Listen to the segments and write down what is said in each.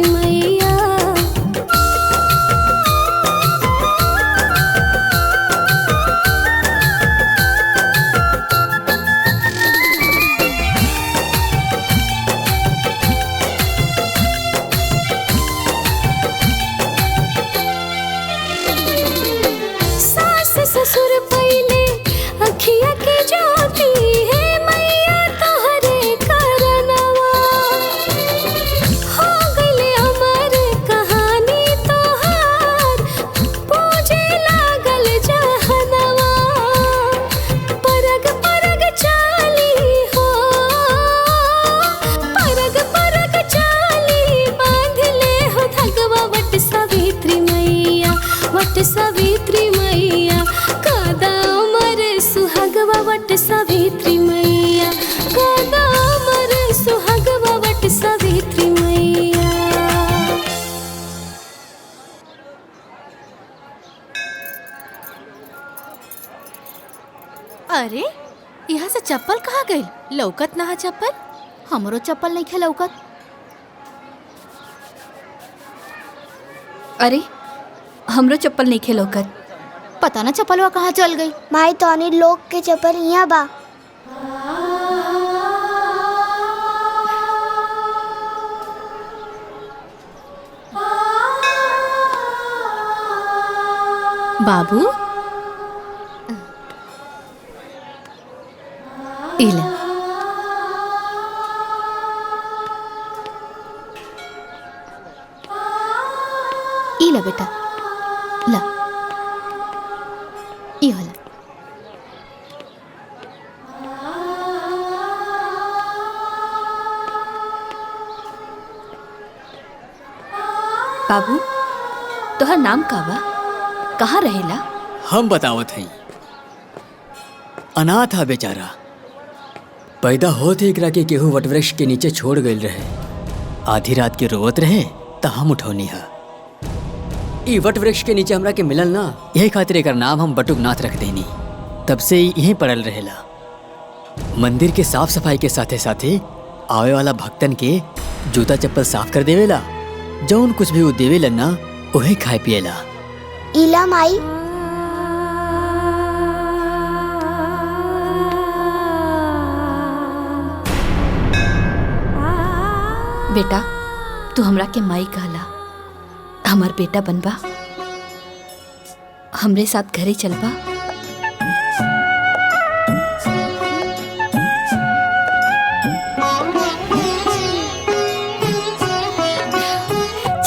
मैया। सास ससुर पहले अखिया के ज्योति है मैया तोहरे करनवा। हो गइले अमर कहानी तोहार पूजे लागल जहनवा। परग परग चाली हो परग परग चाली बांध ले हो धगवा वट सावित्री मैया। वट सावित्री मैया कादा अमर सुहागवा वट सावित्री मैया। कादा अमर सुहागवा वट सावित्री मैया। अरे यहाँ से चप्पल कहाँ गई? लौकत ना है चप्पल। हमरो चप्पल नहीं खे लौकत। अरे हमरो चप्पल नहीं खे लौकत। पता ना चप्पलवा कहाँ चल गई। माई तोनी लोग के चप्पल यहाँ बा। बाबू इला इला बेटा ला ई होला। बाबू तोहर नाम का बा? कहाँ रहेला? हम बतावत हई। अनाथ हा बेचारा। पैदा होते एकरा के केहू वटवृक्ष के नीचे छोड़ गइल रहे। आधी रात के रोवत रहे त हम उठौनी हा। ई वटवृक्ष के नीचे हमरा के मिलल ना, यही खातिर एकर नाम हम बटुकनाथ रख देनी। तब से ही यहीं पड़ल रहेला। मंदिर के साफ सफाई के साथे साथे आवे वाला भक्तन के जूता चप्पल साफ कर देवेला। जौन कुछ भी वो देवेला ना वही खाए पिएला। इला माई। बेटा तू हमरा के माई कहला। हमार बेटा बनबा। हमरे साथ घरे चलबा।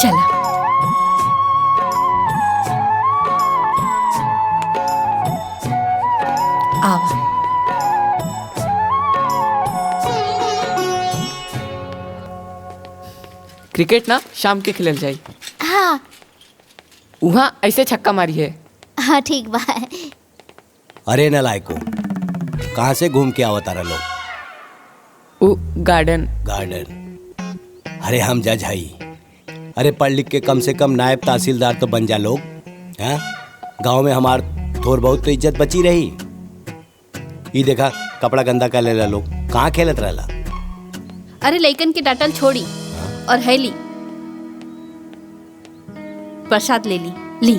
चला आवा। क्रिकेट ना शाम के खेलल जाई। हाँ वहाँ ऐसे छक्का मारी है। हाँ ठीक बा। अरे नलायको, कहाँ से घूम के आवत तारा लोग? वो गार्डन। गार्डन? अरे हम जज हई। अरे पढ़ लिख के कम से कम नायब तहसीलदार तो बन जा लोग। हैं गांव में हमार थोड़ बहुत तो इज्जत बची रही। ये देखा कपड़ा गंदा कर लेला लोग। कहाँ खेलत रहला? अरे लइकन के डांटल छोड़ी और है ली प्रसाद ले ली।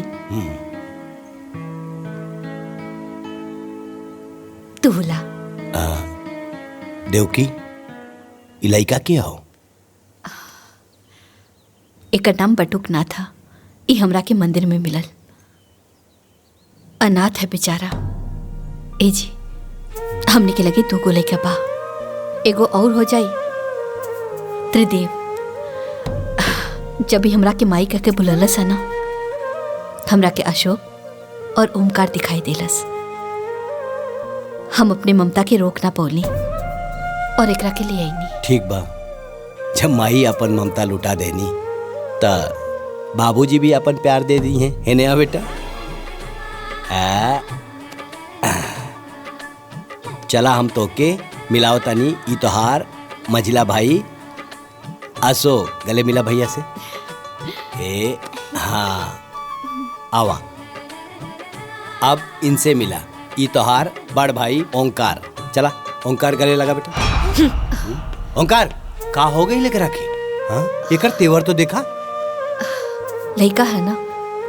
तू ला। देवकी ई लइका के हो? एकर नाम बटुकनाथ था। ई हमरा के मंदिर में मिलल। अनाथ है बेचारा। ए जी हमने के लगे 2 गो लइका बा। एगो और हो जाई। त्रिदेव जब भी हमरा के माई कह के बुललस है ना, हमरा के अशोक और ओमकार दिखाई देलस। हम अपने ममता के रोक ना पौली और एकरा के लिए आईनी। ठीक बा। जब माई अपन ममता लुटा देनी त बाबूजी भी अपन प्यार दे दी हैं। है ना बेटा? चला हम तो के मिलाओ तनी। ई तोहार मझिला भाई असो। गले मिला भैया से। हाँ आवा। अब इनसे मिला। ई तोहार बड़ भाई ओंकार। चला ओंकार गले लगा बेटा। ओंकार का हो गई लेकर रखी? हाँ एकर तेवर तो देखा। लड़का है ना,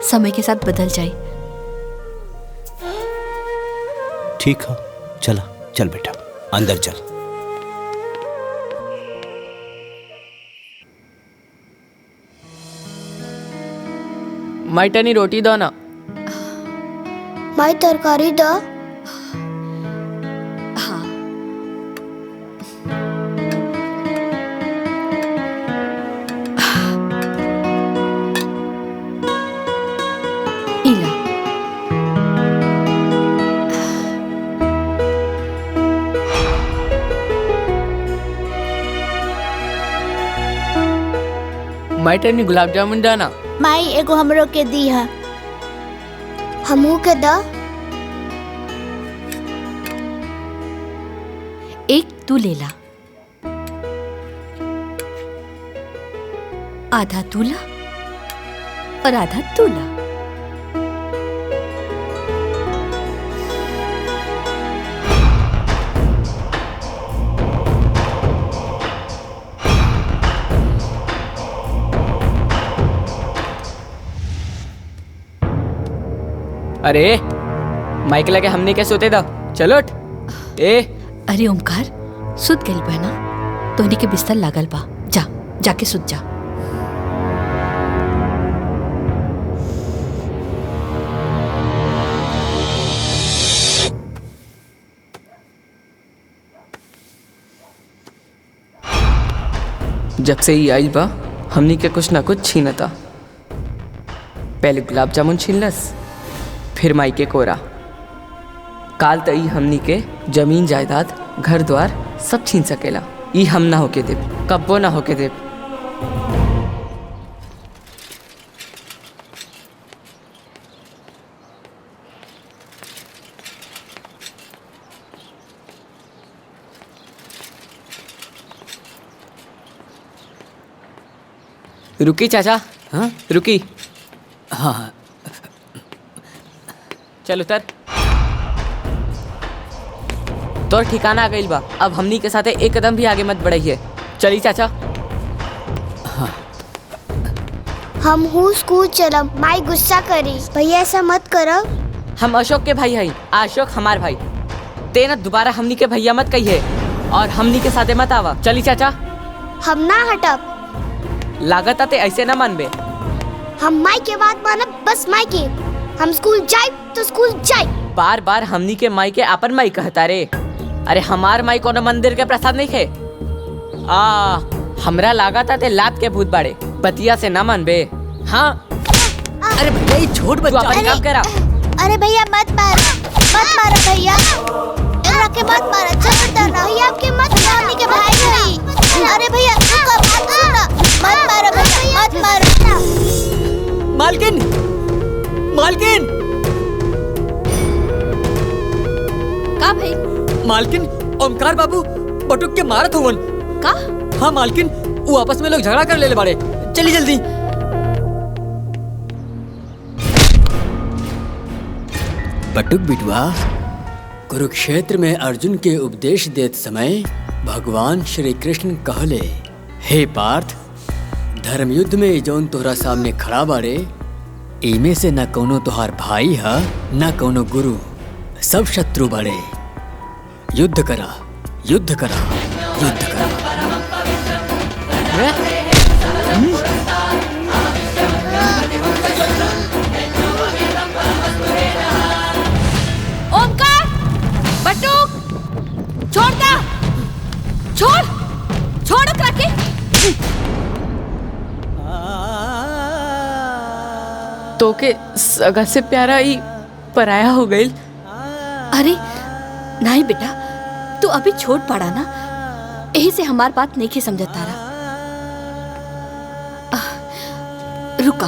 समय के साथ बदल जाए। ठीक है चला, चल बेटा अंदर चल। माई टनी रोटी दो ना। माई तरकारी द। हाँ इला माई टनी गुलाब जामुन दो ना। माई एगो हमरो के दी है। हमू के द। एक तू ले ला, आधा तू ला और आधा तू ला। अरे माइक लगे हमने क्या सोते था। चलो उठ। ए अरे ओमकार, सुत गइल बा ना, तोहनी के बिस्तर लागल बा, जा जाके सुत जा। जब से ही आइल बा हमनी के कुछ ना कुछ छीनता। पहले गुलाब जामुन छीनलस, फिर माई के कोरा। काल तई हमनी के जमीन जायदाद घर द्वार सब छीन सकेला। ई हम ना होके देव, कब्बो ना होके देव। रुकी चाचा। हाँ रुकी। हाँ हाँ चल उतर। तोर ठिकाना आ गइल बा, अब हमनी के साथे एक कदम भी आगे मत बढ़ाइए। चली चाचा। हम हूँ स्कूल चलम। माई गुस्सा करी। भैया ऐसा मत करो। हम अशोक के भाई हई, अशोक हमार भाई। ते न दोबारा हमनी के भैया मत कहिए और हमनी के साथे मत आवा। चली चाचा। हम ना हटब। लागत आते ऐसे ना मानबे। हम माई के बात मानब, बस माई के। हम स्कूल जाए तो स्कूल जाए। बार बार हमनी के माई के आपन माई कहता रे। अरे हमार माई कोनो मंदिर के प्रसाद नहीं खे। हमरा लागत आते लात के भूत बाड़े, बतिया से ना मानबे। हाँ अरे भैया ये छोड़ तू बच्चा। अपन काम करा। अरे भैया मत मारो भैया। इमरा के मत मारो, जबरदस्ती भैया आपके मत मारने के भाई नहीं। अरे भैया रुको, बात सुनो। मत मारो भैया, मत मारो। मालकिन, मालकिन, का भाई? मालकिन, ओमकार बाबू बटुक के मारत हुवन। का? हाँ मालकिन, वो आपस में लोग झगड़ा कर ले बाड़े। चली जल्दी। बटुक बिटवा, कुरुक्षेत्र में अर्जुन के उपदेश देत समय भगवान श्री कृष्ण कहले, हे पार्थ, धर्म युद्ध में जौन तोहरा सामने खड़ा बाड़े, इमे से न कोनो तोहार भाई है न कोनो गुरु, सब शत्रु बाड़े। युद्ध करा, युद्ध करा, युद्ध करा। ओमकार, बटुक, छोड़ दा, छोड़, छोड़ ओकरा के। तो के सगा से प्यारा ही पराया हो गई। अरे नहीं बेटा, तू अभी छोट पड़ा ना, यही से हमार बात नहीं के समझता रहा। रुका।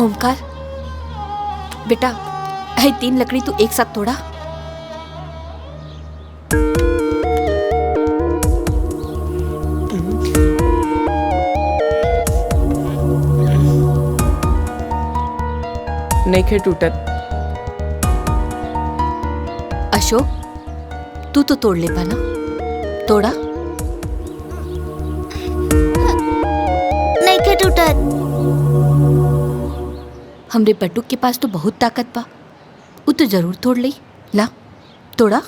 ओमकार बेटा, है 3 लकड़ी तू एक साथ तोड़ा। नहीं खे टूटत। अशोक तू तो तोड़ ले पाना, तोड़ा। नहीं के टूटत। हमरे बटुक के पास तो बहुत ताकत बा, वो तो जरूर तोड़ ली। ला तोड़ा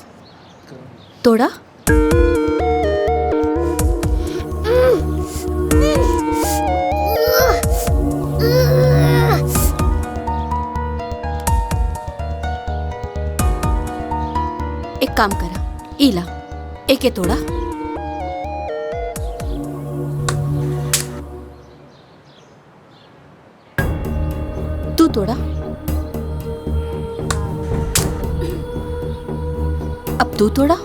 तोड़ा। एक काम करा, इला एके तोड़ा। तू तोड़ा। अब तू तोड़ा।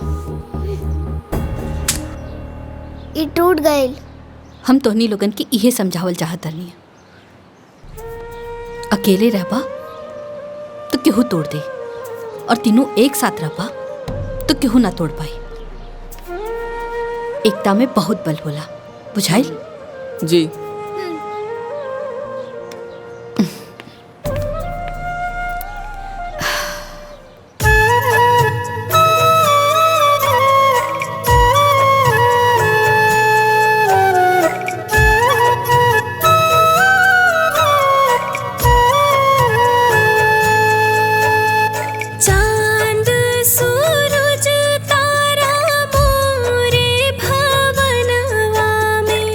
ये टूट गए। हम तोहनी लोगन की इहे समझावल चाहत रहनी, अकेले रहबा तो केहू तोड़ दे, और तीनों एक साथ रहबा तो केहू ना तोड़ पाई। एकता में बहुत बल होला, बुझाइल? जी। चांद सूरज तारा मोरे भवनवा में,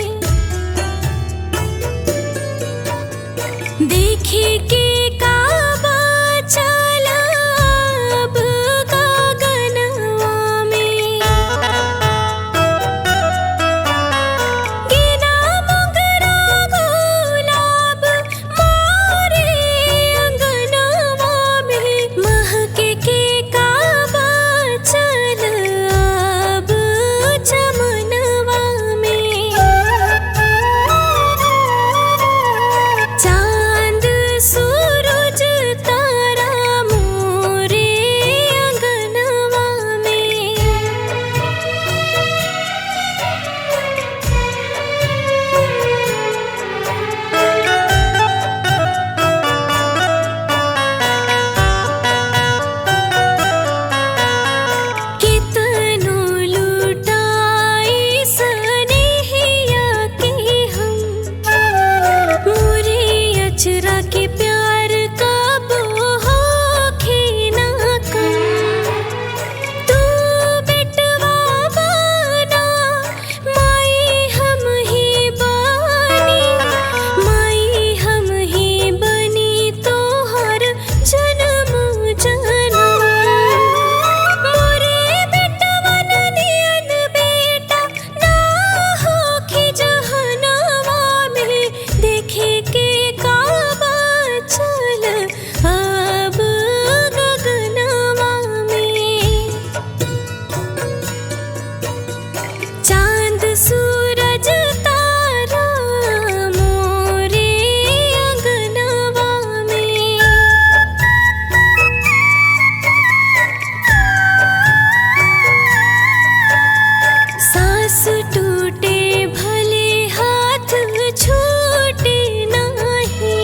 देखे के काबा चला अब गगनवा में, गिना मोगरा गुलाब मोरे अंगनवा में, महके के काबा चल अब चमनवा में, चांद सूरज तारा मोरे अंगनवा में। कितनो लुटाई सनेहिया के हम, मोरे अचरा के प्यार कब होखे ना कम, तू बेटवा बना माई हम ही बानी, माई हम ही बनी तोहर जन्म जन्म, मोरे बेटवन नियन बेटा ना होखी जहनवा में, देखे के काबा चल अब गगनवा में, चांद सूरज तारा मोरे अंगनवा में। सांस टूटे भले हाथ छूटे नहीं,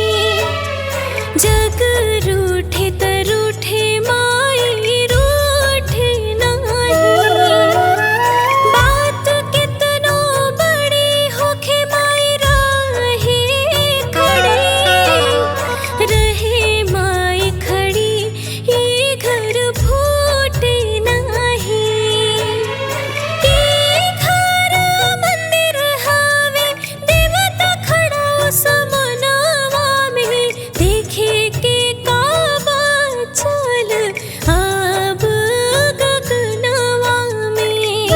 जग रूठे त रूठे माई रूठे नहीं, बात कितनो बड़ी होखे माई रहे खड़ी, रहे माई खड़ी ये घर फूटे नहीं, ये घर मंदिर हवे देवता खड़ा समनवा में, देखे के काबा चल अब गगनवा में,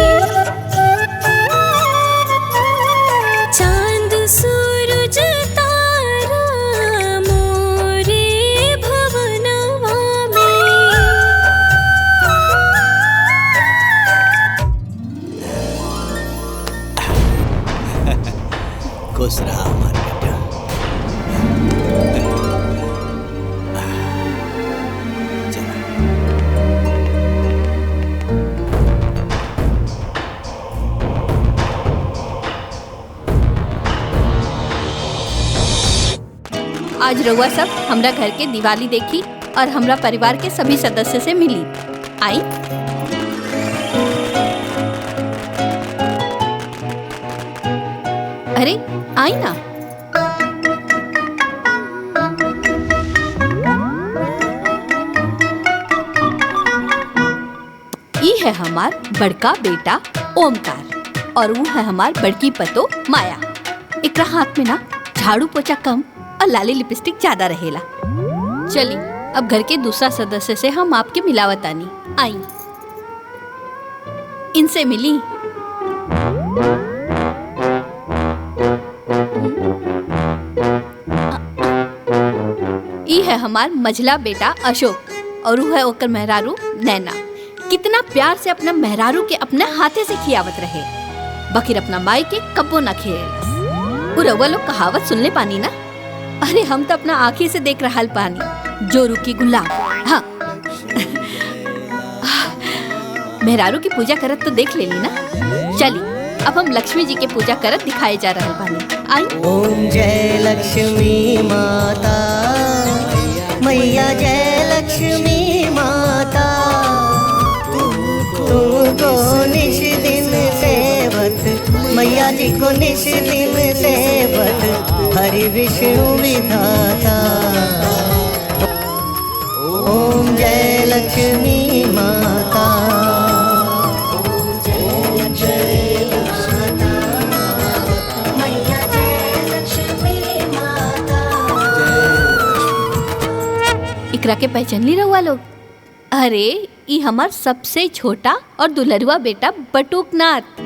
चांद सूरज तारा मोरे भवनवा में। खुश रहा हमारा बेटा। चला। आज रउआ सब हमरा घर के दिवाली देखी और हमरा परिवार के सभी सदस्य से मिली। आई। अरे आई ना। ये है हमार बड़का बेटा ओमकार और वो है हमार बड़की पतो माया। एकरा हाथ में ना झाड़ू पोछा कम और लाली लिपस्टिक ज्यादा रहेला। चली अब घर के दूसरा सदस्य से हम आपके मिलावतानी। आई इनसे मिली। ई है हमार मझला बेटा अशोक और वो है ओकर मेहरारू नैना। कितना प्यार से अपना मेहरारू के अपने हाथे से खियावत रहे, बकिर अपना माई के कब्बो ना खिएलस। रउआ लोग कहावत सुनले पानी ना? अरे हम तो अपना आँखी से देख रहा पानी जो रुकी गुलाब। हाँ मेहरारू की पूजा करत तो देख लेली ना। चली अब हम लक्ष्मी जी के पूजा करत दिखाए जा रहे पानी। आई। ओम जय लक्ष्मी माता मैया, जय लक्ष्मी माता, तुमको निश दिन सेवत मैया जी को निश दिन सेवत हरि विष्णु विधाता। ओम जय लक्ष्मी माता। इकरा के पहचान ली रहुआ लोग? अरे ई हमार सबसे छोटा और दुलरुआ बेटा बटुकनाथ।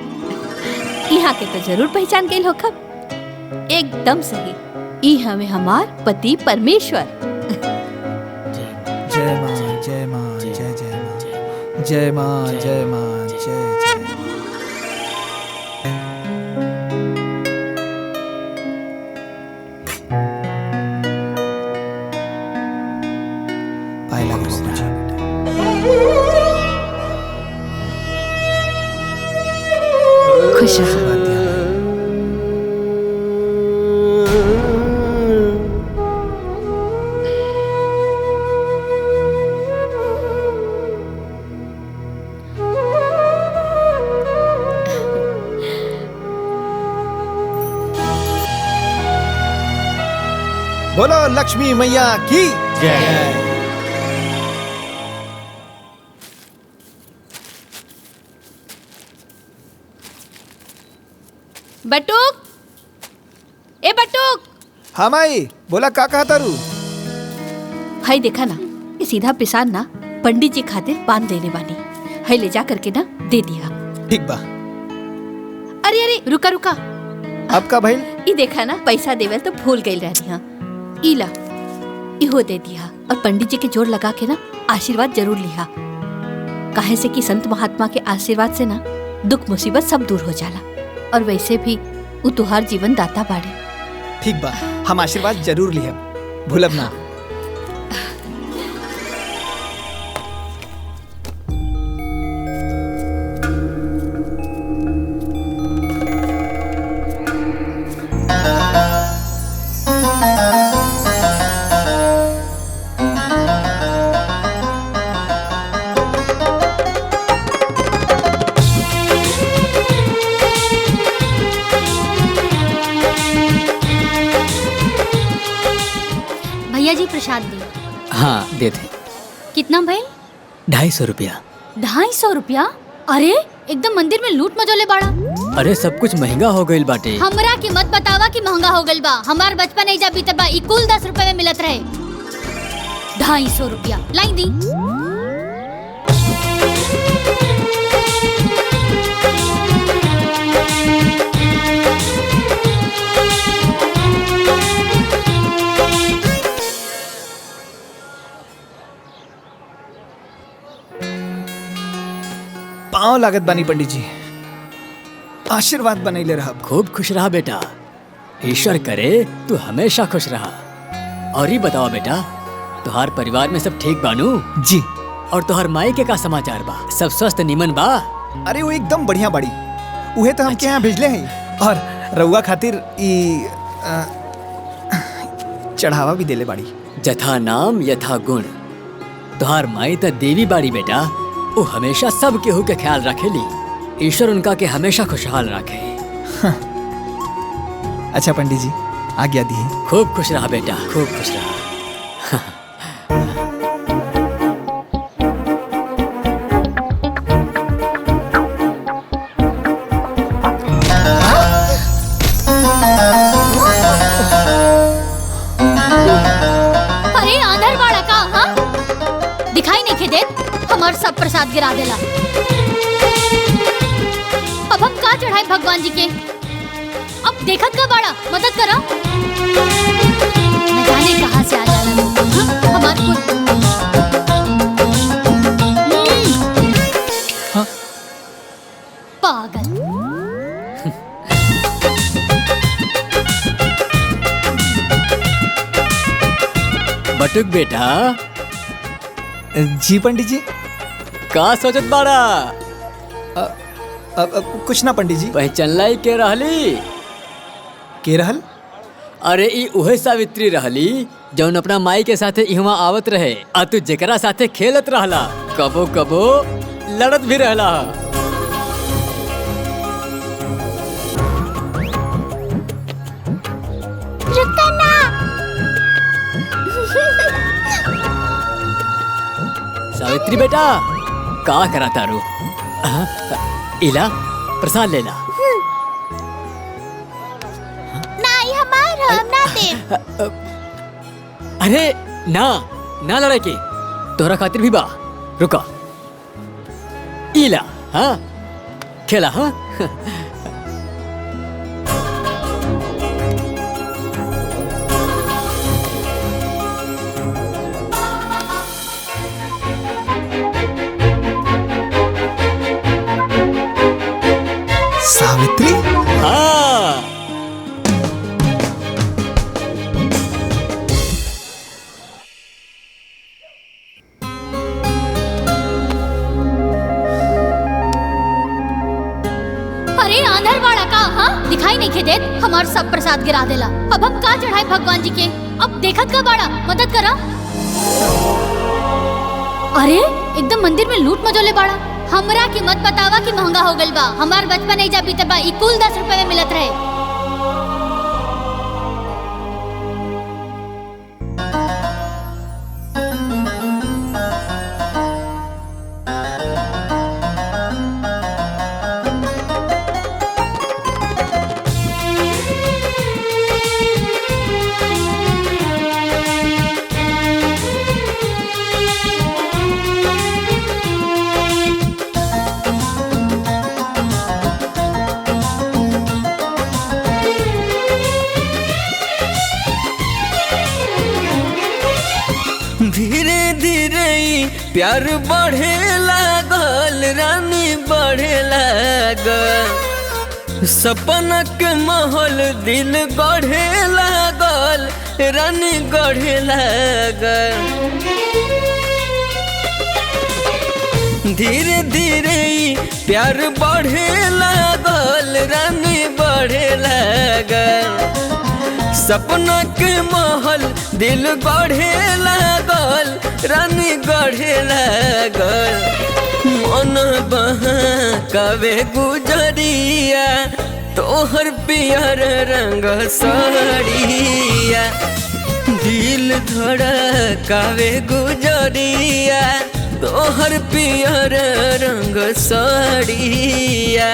यहाँ के तो जरूर पहचान गए हो खब। एकदम सही, ई हमें हमार पति परमेश्वर। जय माँ जय माँ जय जय माँ जय माँ जय माँ जय जय। पाए लागू जी। खुश रहो। बोलो लक्ष्मी मैया की जय। बटुक, ए बटुक। हाँ माई बोला का कहा तारू? हाय देखा ना, ये सीधा पिसान ना पंडित जी खातिर पान देने बानी। हाय ले जा करके ना दे दिया। ठीक बा। अरे अरे रुका रुका। अब का भइल? ई देखा ना पैसा देवल तो भूल गई रहनी। हाँ इला इहो दे दिया और पंडित जी के जोड़ लगा के ना आशीर्वाद जरूर लिहा। काहे से कि संत महात्मा के आशीर्वाद से ना दुख मुसीबत सब दूर हो जाला। और वैसे भी वो तुहार जीवन दाता बाड़े। ठीक बा, हम आशीर्वाद जरूर लिहब, भूलब ना। भैया जी प्रसाद दी। हाँ दे दे। कितना भाई? 250 रुपया। 250 रुपया? अरे एकदम मंदिर में लूट मचोले बाड़ा। अरे सब कुछ महंगा हो गईल बाटे। हमरा की मत बतावा कि महंगा हो गईल बा। हमार बचपन ऐजा बीतल बा, ई कुल 10 रुपए में मिलत रहे। 250 रुपया लाई दी। पाँव लागत बानी पंडित जी, आशीर्वाद बनैले रहब। खूब खुश रहा बेटा, ईश्वर करे तू हमेशा खुश रहा। और ही बताओ बेटा, तुहार परिवार में सब ठीक बानू? जी। और तुहार माई के का समाचार बा? सब स्वस्थ निमन बा? अरे वो एकदम बढ़िया बड़ी, उहे तो हमके यहाँ भेजले हैं। और रउआ खातिर ई चढ़ावा भी देले बाड़ी। जथा नाम यथा गुण। तुहार माई तो देवी बाड़ी बेटा। वो हमेशा सब केहू के ख्याल रखेली। ईश्वर उनका के हमेशा खुशहाल रखे। अच्छा पंडित जी, आज्ञा दी। खूब खुश रहा बेटा, खूब खुश रहा। अरे आंधर बाड़ा का, हाँ दिखाई नहीं देत, हमार सब प्रसाद गिरा देला। अब हम का चढ़ाए भगवान जी के? अब देखत का बाड़ा, मदद करा। न जाने कहाँ से आ जाला लोग, हाँ, हमार हाँ? पागल। बटुक बेटा। जी पंडित जी। का सोचत बाड़ा? कुछ ना पंडित जी। पहचानलाई के रहली? के रहल? अरे ई उहे सावित्री रहली जौन अपना माई के साथे इहवा आवत रहे, आ तू जेकरा साथे खेलत रहला, कबो कबो लड़त भी रहला। रुकना ना। सावित्री बेटा, का करा तारू? इला प्रसाद लेला। नहीं हमार हम ना दे। अरे ना ना लड़ाई के, तोहरा खातिर भी बा। रुका, इला हाँ खेला। हाँ सावित्री। हाँ अरे आंधर बाड़ा का, हाँ दिखाई नहीं देत, हमार सब प्रसाद गिरा देला। अब हम का चढ़ाए भगवान जी के? अब देखत का बाड़ा, मदद करा। अरे एकदम मंदिर में लूट मचोले बाड़ा। हमरा की मत बतावा कि महंगा हो गइल बा। हमार बचपन एजा बीतल बा, ई कुल 10 रुपए में मिलत रहे। धीरे धीरे प्यार बढ़े लागल, रानी बढ़े लागल। सपना के महल दिल गढ़े लागल, रानी गढ़े लागल। धीरे धीरे प्यार बढ़े लागल, रानी बढ़े लागल। सपना के महल दिल गढ़े लागल, रानी गढ़े लागल। मन बहकावे गुजरिया, तोहर पियर रंग साड़िया। दिल धड़कावे गुजरिया, तोहर पियर रंग साड़िया।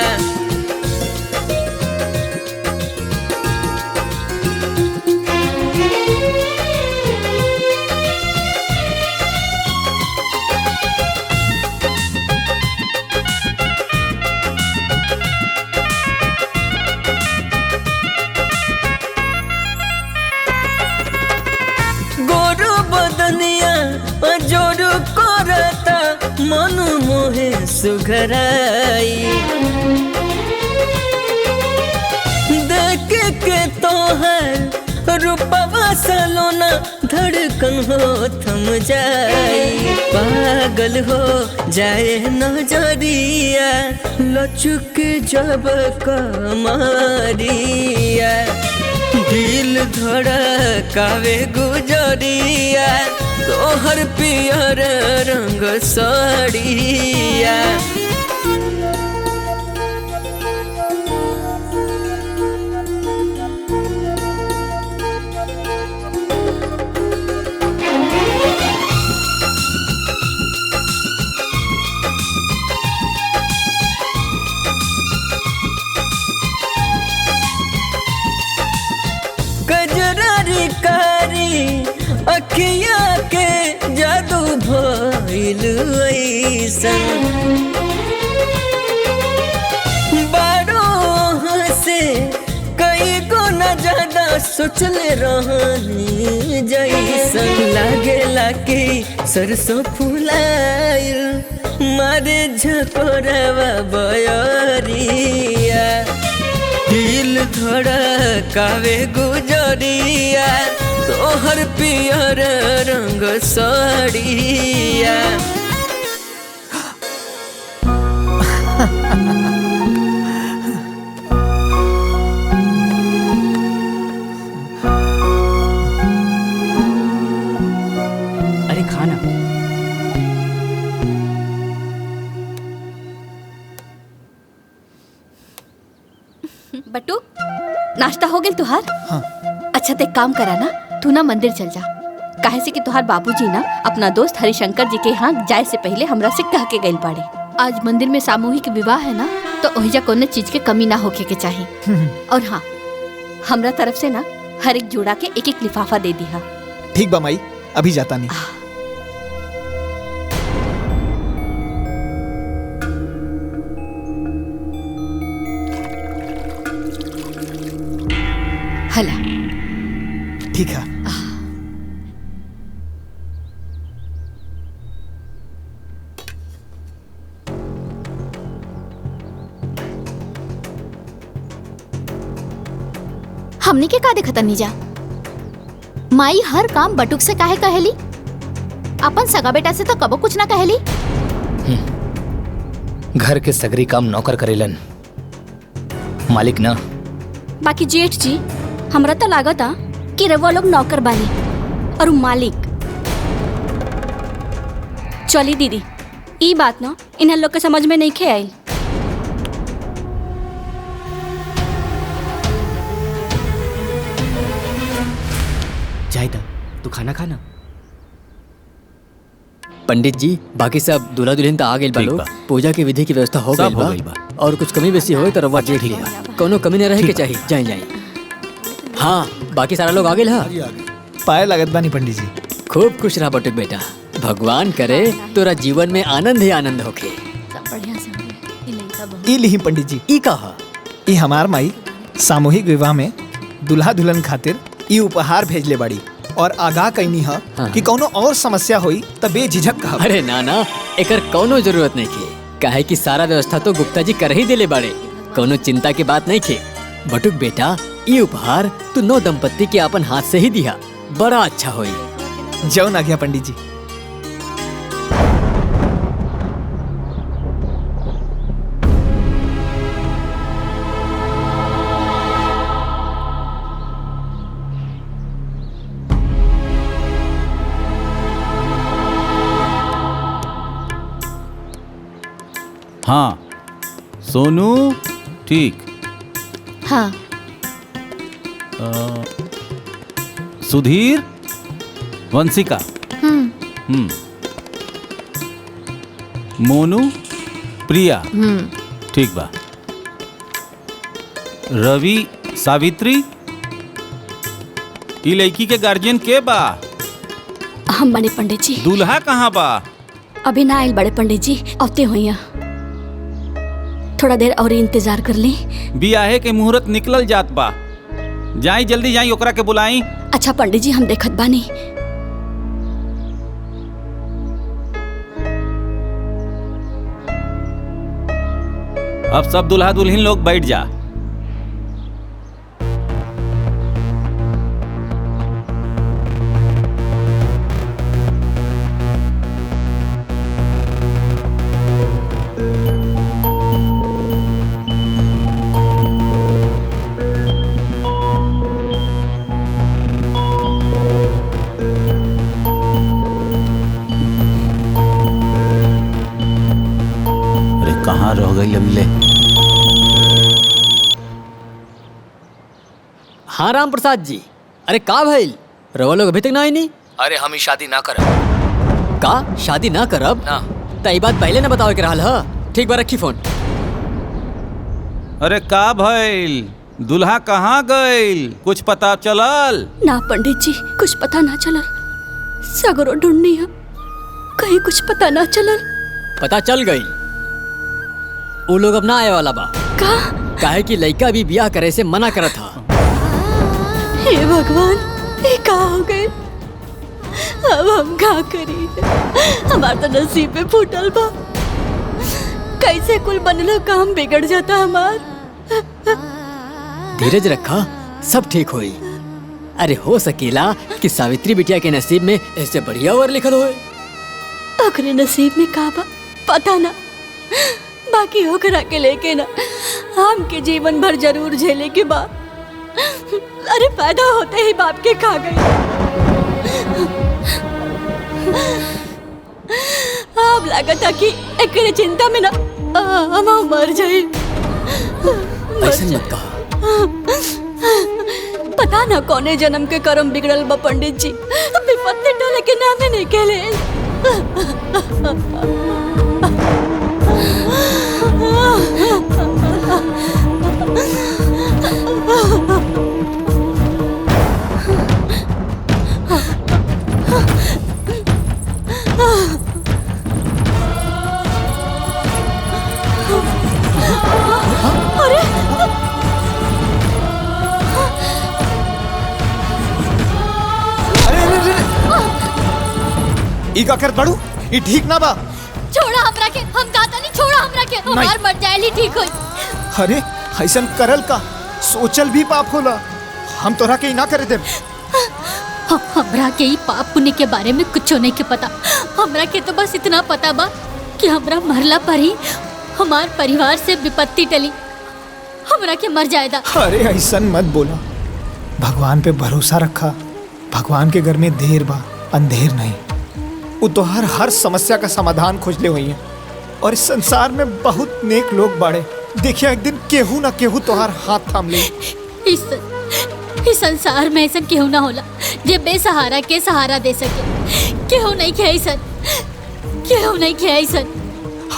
जोर करता मन मोहे सुघराई। देख के तोहर रूपवा सलोना, धड़कन हो थम जाई। पागल हो जाए नजरिया, लचुक जब कमरिया। दिल धड़कावे गुजरिया, तोहर पियर रंग साड़िया। भइल ऐसन बारों से कई गुना ज्यादा सोचले रहनी जैसन लागेला कि सरसों फुलाइल मारे झकोरवा बयरिया दिल धड़कावे गुजरिया तोहर पियर रंग साड़िया अरे खाना बटू नाश्ता हो गेल तुहार? हाँ। अच्छा ते काम करा ना, तू ना मंदिर चल जा। काहे से कि तुहार बाबूजी ना अपना दोस्त हरिशंकर जी के यहाँ जाए से पहले हमरा से कह के गइल बाड़े। आज मंदिर में सामूहिक विवाह है ना, तो ओहिजा कोनो चीज के कमी ना होके के चाहिए। और हाँ, हमरा तरफ से ना हर एक जोड़ा के एक एक लिफाफा दे दिया। ठीक बा माई, अभी जाता नहीं। हला ठीक है। हमने के का देखता नहीं जा। माई हर काम बटुक से काहे कहेली? अपन सगा बेटा से तो कबो कुछ ना कहेली। घर के सगरी काम नौकर करेलन, मालिक ना। बाकी जेठ जी, हमरा तो लागता कि रवा लोग नौकर बानी और मालिक। चली दीदी, ई बात ना इन्हें लोग के समझ में नहीं खे आई। जाहिदा, तू खाना खाना। पंडित जी, बाकी सब दूल्हा दुल्हन तो आ गए ठीक बालो। बा। पूजा की विधि की व्यवस्था हो सब हो गई गइल बा। बा। और कुछ कमी बेसी होए तो रवा देख लिया, कोनो कमी न रहे के चाहिए। जाए जाए। हाँ, बाकी सारा लोग आ गए। हाँ, पाए लागत बानी पंडित जी। खूब खुश रहा बटुक बेटा। भगवान करे तोरा जीवन में आनंद ही आनंद होके। ई लिही पंडित जी। ई कहा? ई हमार माई सामूहिक विवाह में दुल्हा दुल्हन खातिर ई उपहार भेजले बाड़ी और आगाह कईनी है कि कोनो और समस्या होई त बेझिझक कहब। अरे ना ना, एकर कोनो जरूरत नहीं खे। काहे कि सारा व्यवस्था तो गुप्ता जी कर ही दिले बाड़े। कोनो चिंता की बात नहीं खे। बटुक बेटा, ये उपहार तू नौ दंपत्ति के अपन हाथ से ही दिया, बड़ा अच्छा होई। जौन आ गया पंडित जी। हाँ सोनू, ठीक। हाँ। सुधीर, वंशिका। मोनू, प्रिया। ठीक बा। रवि, सावित्री। ई लड़की के गार्जियन के बा? हम बने पंडित जी। दूल्हा कहाँ बा? अभी ना आयल बड़े पंडित जी, औते हुई। थोड़ा देर और इंतजार कर ली। बियाहे के मुहूर्त निकलल जात बा। जाई जल्दी जाई, ओकरा के बुलाई। अच्छा पंडित जी, हम देखत बानी। अब सब दुल्हा दुल्हन लोग बैठ जा। कहाँ रह गई अभी? हाँ राम प्रसाद जी, अरे का भइल? रवा लोग अभी तक ना आई नहीं? अरे हम ही शादी ना करब। का शादी ना करब? ना। त ई बात पहले ना बताओ के रहल ह। ठीक बा, रखी फोन। अरे का भइल? दुल्हा कहाँ गइल? कुछ पता चलल? ना पंडित जी, कुछ पता ना चलल। सगरो ढूंढनी है, कहीं कुछ पता ना चलल? पता चल गई, वो लोग अब ना आए वाला बा। काहे कि लड़का भी ब्याह करे से मना करा था। हे भगवान, ये का हो गए? अब हम का करी? हमार तो नसीब में फूटल बा। कैसे कुल बनलो काम बिगड़ जाता हमार। धीरज रखा, सब ठीक होई। अरे हो सकेला कि सावित्री बिटिया के नसीब में ऐसे बढ़िया वर लिखल होए। ओकरे नसीब में का बा पता ना, बाकी ओकरा के लेके ना हम के जीवन भर जरूर झेले के बा। अरे पैदा होते ही बाप के खा गई। अब लागता कि एकरे चिंता में ना हम मर जाए। ऐसे मत कहा। पता ना कौने जन्म के कर्म बिगड़ल बा पंडित जी, विपत्ति टले के नामे नहीं केले। ई का कर बड़ू, ई ठीक ना बा। छोड़ा हमरा के, हम कहता नहीं छोड़ा हमरा के, हमार मर जाए ही ठीक होई। अरे ऐसन करल का सोचल भी पाप होला। हम तोरा के ना करे दे। हमरा के ई पाप पुण्य के बारे में कुछ नहीं के पता। हमरा के तो बस इतना पता बा कि हमरा मरला पर ही हमार परिवार से विपत्ति टली। हमरा के मर जाएदा। अरे ऐसन मत बोला, भगवान पे भरोसा रखा। भगवान के घर में देर बा, अंधेर नहीं। वो तो हर समस्या का समाधान खोजले हुई है। और इस संसार में बहुत नेक लोग बाड़े। देखिए एक दिन केहू ना केहू तोहार हाथ थाम ले। इस संसार में ऐसा केहू ना होला जे बेसहारा के सहारा दे सके। केहू नहीं के ऐसा, केहू नहीं के ऐसा।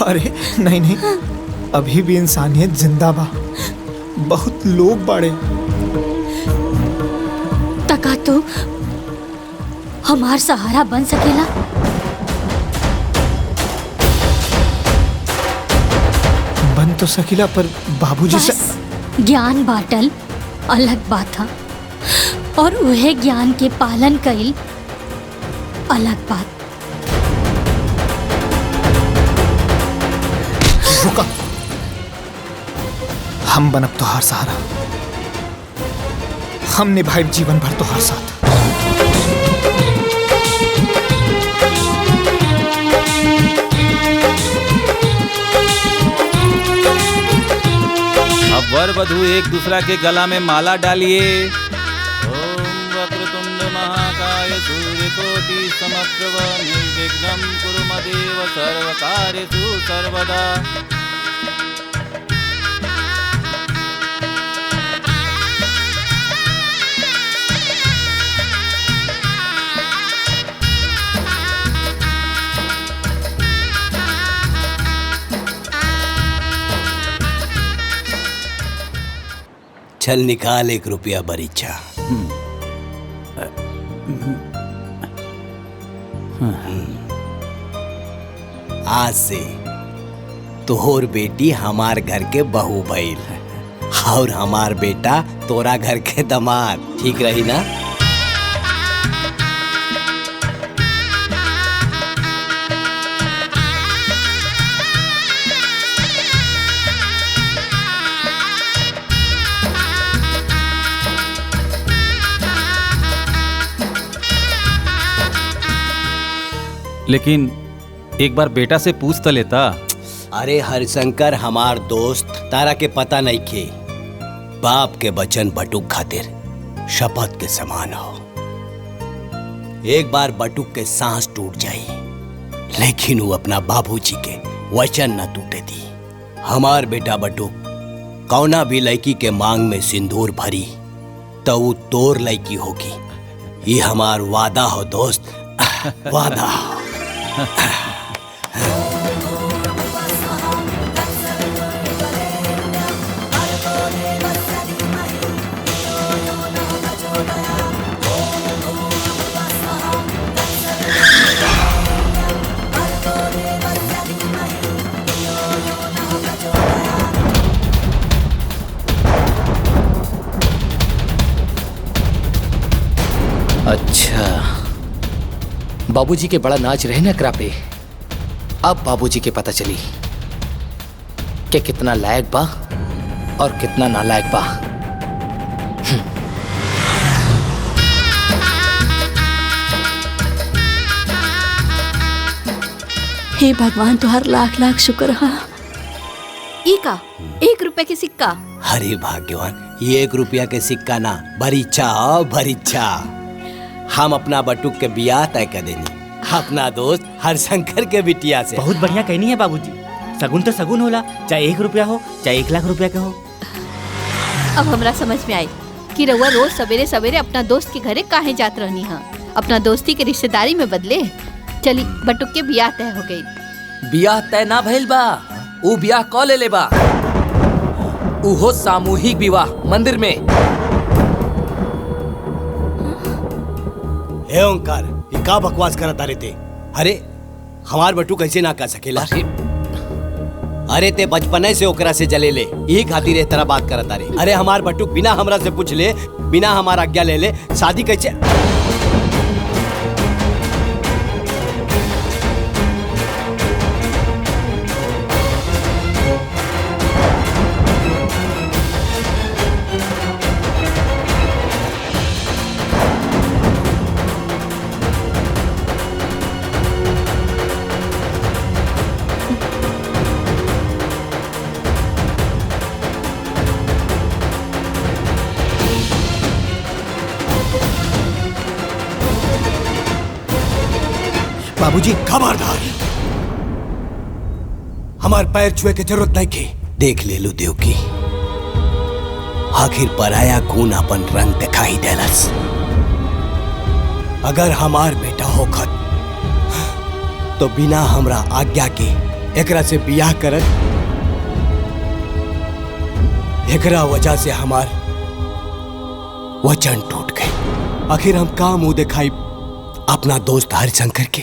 अरे नहीं नहीं, अभी भी इंसानियत जिंदा बा। बहुत लोग बाड़े। तका तो हमार सहारा बन सकेला। बन तो सकीला, पर बाबूजी से ज्ञान बाटल अलग बात था और वह ज्ञान के पालन कईल अलग बात। रुका, हम बनब तोहार सहारा। हम निभाए जीवन भर तोहार साथ। अब वर वधू एक दूसरा के गला में माला डालिए। ओम वक्रतुंड महाकाय सूर्यकोटि समप्रभ निर्विघ्नं कुरु मदेव सर्वकार्येषु सर्वदा। चल निकाल 1 रुपया बरीचा। आज से तोहर बेटी हमार घर के बहू भइल और हमार बेटा तोरा घर के दामाद। ठीक रही ना? लेकिन एक बार बेटा से पूछ तो लेता। अरे हरिशंकर हमार दोस्त, तारा के पता नहीं खे। बाप के वचन बटुक खातिर शपथ के समान हो। एक बार बटुक के सांस टूट जाई, लेकिन वो अपना बाबूजी के वचन न टूटे दी। हमार बेटा बटुक कौना भी लड़की के मांग में सिंदूर भरी तो वो तोर लड़की होगी। ये हमार वादा हो दोस्त, वादा। बाबूजी के बड़ा नाच रहे ना एकरा पे। अब बाबूजी के पता चली कि कितना लायक बा और कितना नालायक बा। हे भगवान तुहार लाख लाख शुक्र हा। ई का 1 रुपए के सिक्का। अरे भाग्यवान, ये 1 रुपया के सिक्का ना, भरीच्छा भरीच्छा। हम अपना बटुक के बियाह तय कर देनी अपना दोस्त हरशंकर के बिटिया से। बहुत बढ़िया कहनी है बाबूजी। सगुन तो सगुन होला, चाहे 1 रुपया हो चाहे 1 लाख रुपया का हो। अब हमरा समझ में आई कि रउआ रोज सवेरे सवेरे अपना दोस्त के घरे काहे जात रहनी है। अपना दोस्ती के रिश्तेदारी में बदले। चली बटुक के बियाह तय हो गई। बियाह तय ना भइल बा, ऊ बियाह क ले बा। उहो सामूहिक विवाह मंदिर में। हे ओंकार, ये का बकवास करता रहते? अरे हमार बटू कैसे ना कर सकेला? अरे ते बचपने से ओकरा से जले ले, यही खातिर इस तरह बात करता रे। अरे हमार बटू बिना हमरा से पूछ ले, बिना हमारा आज्ञा ले ले शादी कैसे? बाबूजी खबरदार, हमार पैर छुए के जरूरत नहीं की। देख ले लो देव की, आखिर पराया खून अपन रंग दिखाई देलस। अगर हमार बेटा होखत तो बिना हमरा आज्ञा के एकरा से बियाह करत। एकरा वजह से हमार वचन टूट गई। आखिर हम का मुंह दिखाई अपना दोस्त हरिशंकर के?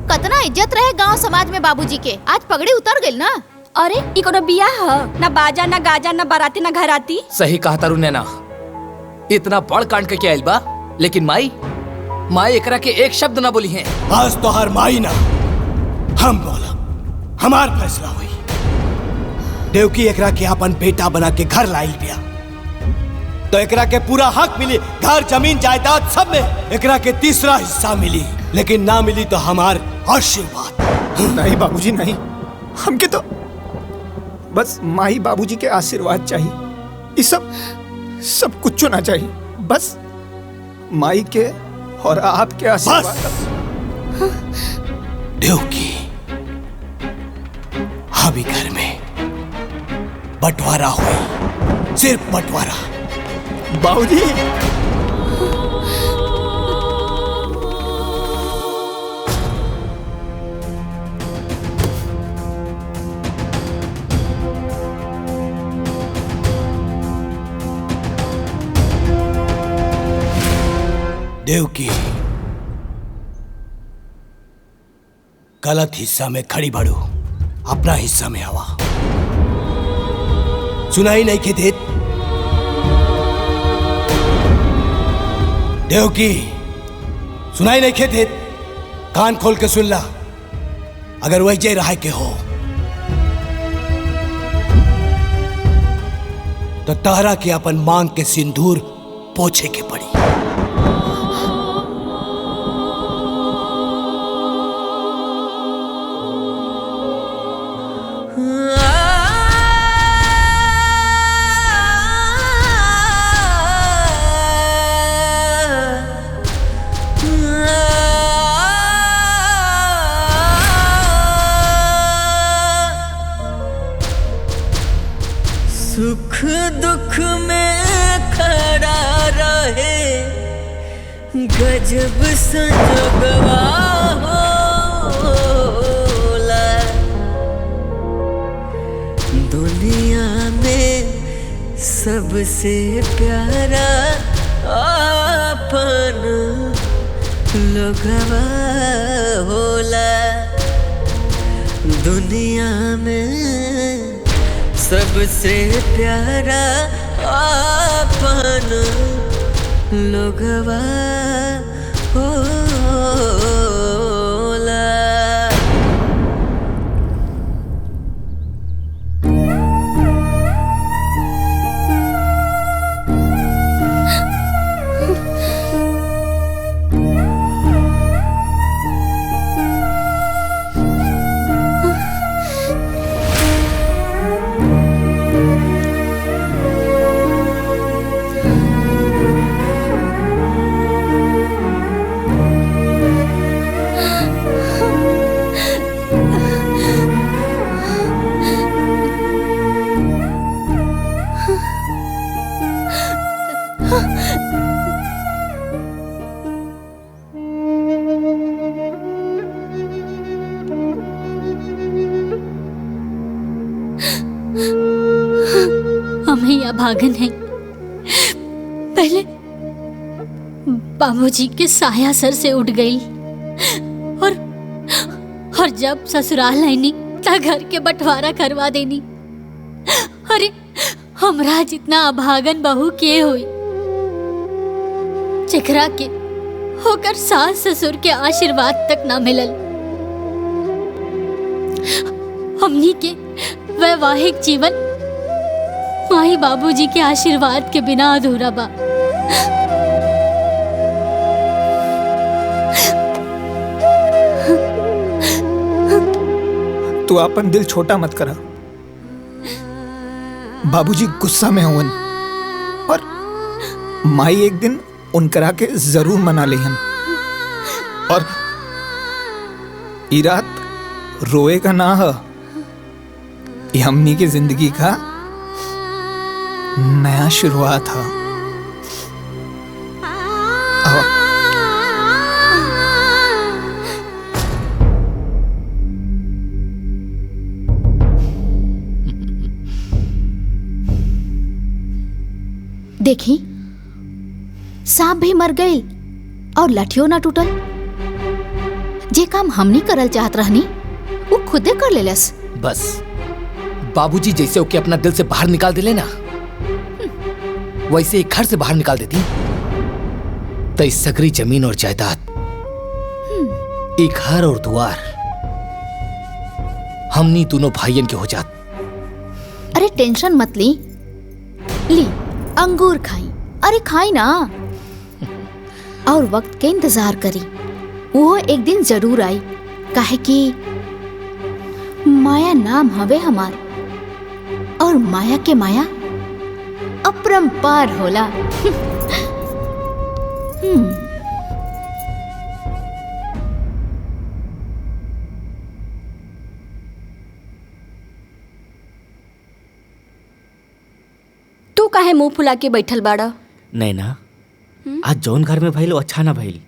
कतना इज्जत रहे गांव समाज में बाबूजी के, आज पगड़ी उतर गई ना। अरे ई कोनो बियाह ह? ना बाजा ना गाजा ना बाराती ना घराती। सही कहा तारू नैना, इतना बड़ कांड के आइल बा, लेकिन माई एकरा के एक शब्द ना बोली है। आज तो हर माई ना हम बोला, हमार फैसला हुई। देवकी एकरा के अपन बेटा बना के घर लाइल बिया, तो एकरा के पूरा हक मिली, घर जमीन जायदाद सब में एकरा के तीसरा हिस्सा मिली। लेकिन ना मिली तो हमार आशीर्वाद। नहीं बाबूजी नहीं, हमके तो बस माई बाबूजी के आशीर्वाद चाहिए। ये सब कुछ ना चाहिए, बस माई के और आपके आशीर्वाद। देवकी, अभी घर में बंटवारा हुई, सिर्फ बंटवारा। बाबूजी देवकी, गलत हिस्सा में खड़ी बढ़ो, अपना हिस्सा में आवा। सुनाई नहीं के देत? देवकी, सुनाई नहीं के देत? कान खोल के सुन ला। अगर वही जय रहा के हो तो तारा के अपन मांग के सिंदूर पोछे के पड़ी। सुख दुख में खड़ा रहे, गजब संजोगवा होला। दुनिया में सबसे प्यारा अपन लोगवा होला। दुनिया में सबसे प्यारा अपन लोगवा होला। अभागन हैं। पहले बाबूजी के साया सर से उठ गई और जब ससुराल आईनी ता घर के बंटवारा करवा देनी। अरे हमरा जितना अभागन बहू के हुई जेकरा के होकर सास ससुर के आशीर्वाद तक ना मिलल। हमनी के वैवाहिक जीवन माई बाबूजी के आशीर्वाद के बिना अधूरा बा। तू अपन दिल छोटा मत करा। बाबूजी गुस्सा में होवन और माई एक दिन उनकरा के जरूर मना लेहन। और ई रात रोए का ना है, ये हमनी की जिंदगी का नया शुरुआत है। देखी सांप भी मर गई और लठियों ना टूटल। जे काम हमनी करल चाहत रहनी वो खुदे कर लेलस। बस बाबूजी जैसे ओके अपना दिल से बाहर निकाल दिले ना, वैसे एक घर से बाहर निकाल देती तो इस सगरी जमीन और जायदाद, एक घर और द्वार हमनी दोनों भाइयन के हो जात। अरे टेंशन मत ली अंगूर खाई। अरे खाई ना और वक्त के इंतजार करी, वो एक दिन जरूर आई। काहे कि माया नाम हवे हमार और माया के माया अपरंपार होला। तू काहे मुंह फुला के बैठल बाड़ा? नैना, आज जौन घर में भइल अच्छा ना भइल।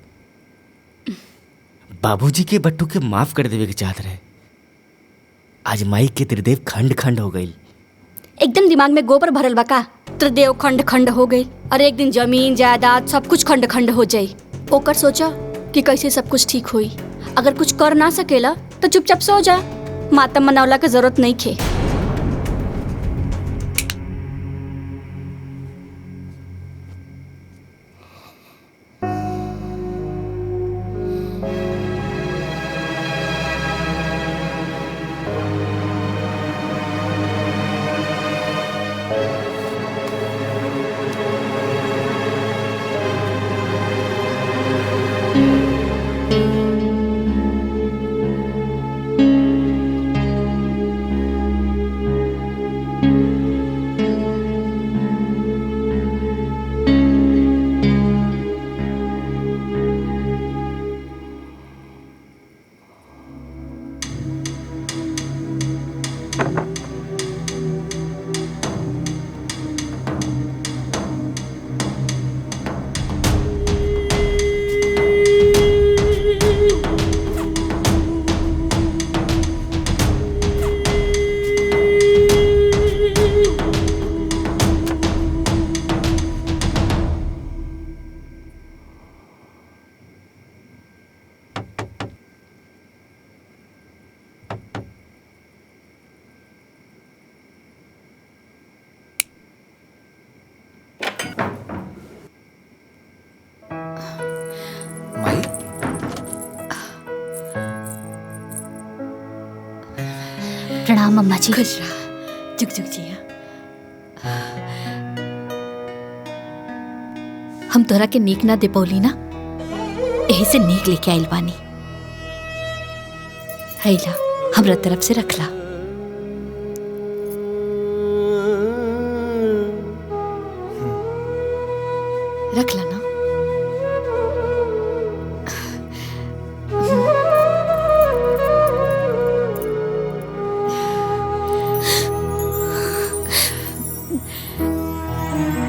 बाबूजी के बट्टू के माफ कर देवे के चाहत रहे। आज माई के त्रिदेव खंड खंड हो गई। एकदम दिमाग में गोबर भरल बा का? त्रिदेव खंड खंड हो गई। अरे एक दिन जमीन जायदाद सब कुछ खंड खंड हो जाई। ओकर सोचा कि कैसे सब कुछ ठीक हुई। अगर कुछ कर ना सकेला तो चुपचाप सो जा। मातम मनावला के जरूरत नहीं खे। प्रणाम अम्मा जी। खुश रहा, जुग जुग जिया। हम तोरा के नीक ना दे पौली ना, यही से नीक लेके आइल बानी। हैला हमरा तरफ से रखला। रखला ना।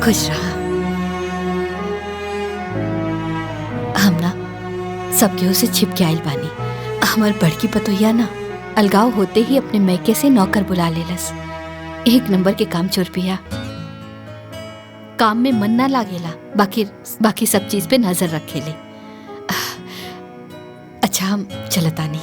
खुश रहा। हम ना सब केहू से छिप के आइल बानी। हमार बड़की पतोहिया ना अलगाव होते ही अपने मैके से नौकर बुला लेलस। एक नंबर के काम चोर पिया। काम में मन ना लागेला, बाकी सब चीज पे नजर रखेले। अच्छा हम चलतानी।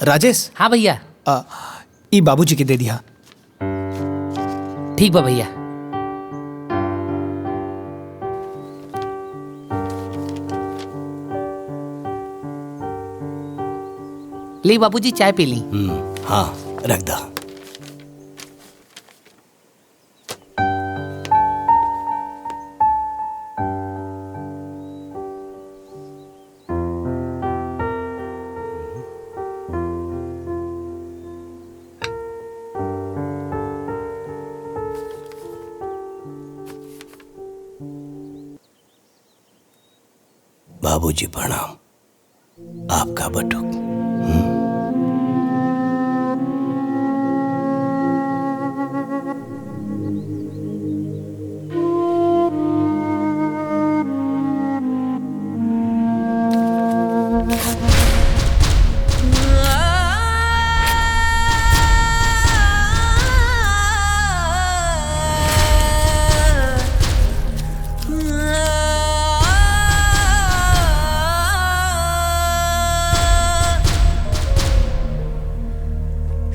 राजेश। हाँ भैया। ई बाबूजी के दे दिया। ठीक बा भैया। ली बाबूजी चाय पी ली। हाँ रख दा। बाबूजी प्रणाम। आपका बटुक।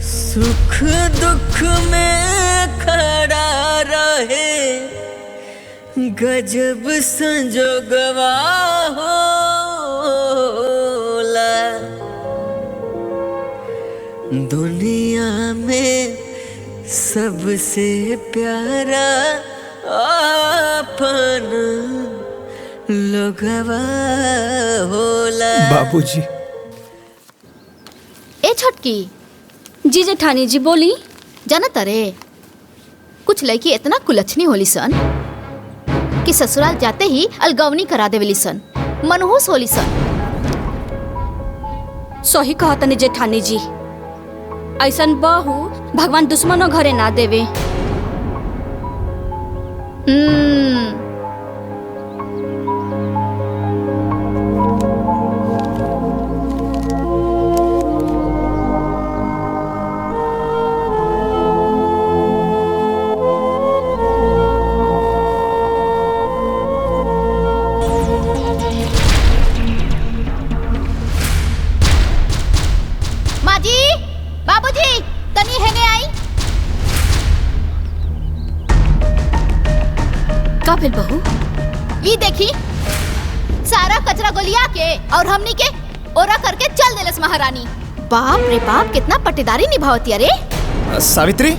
सुख दुख में खड़ा रहे गजब संजोगवा होला। दुनिया में सबसे प्यारा अपन लोगवा होला। बाबूजी। ए छटकी। जी जेठानी जी बोली। जाना तरे कुछ लड़की इतना कुलच्छनी होली सन कि ससुराल जाते ही अलगवनी करा देवेली सन, मनहूस होली सन। सही कहा तने जेठानी जी, ऐसन बहू भगवान दुश्मनों घरे ना देवे। का फिर बहू? ये देखी सारा कचरा गोलिया के और हमनी के ओरा करके चल देलस महारानी। बाप रे बाप कितना पट्टेदारी निभावती। अरे सावित्री,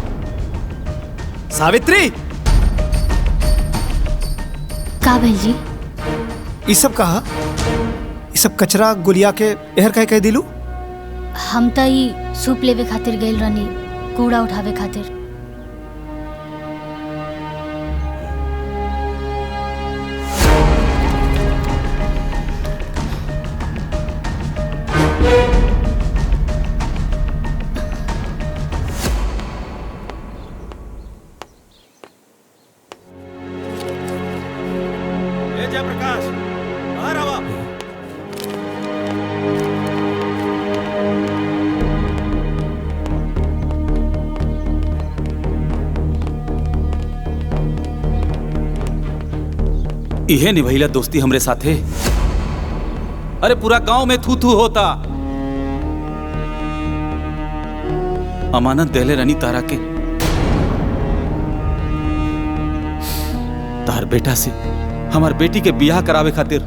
सावित्री। का भैल जी? ये सब कहा? ये सब कचरा गुलिया के एहर कह दिलू? हम तो ई सूप लेवे खातिर गइल रहनी, कूड़ा उठावे खातिर। जयप्रकाश बाहर आवा। इहे निभैला दोस्ती हमरे साथे। अरे पूरा गांव में थू थू होता। अमानत देले रनी तारा के, तार बेटा से हमार बेटी के बियाह करावे खातिर।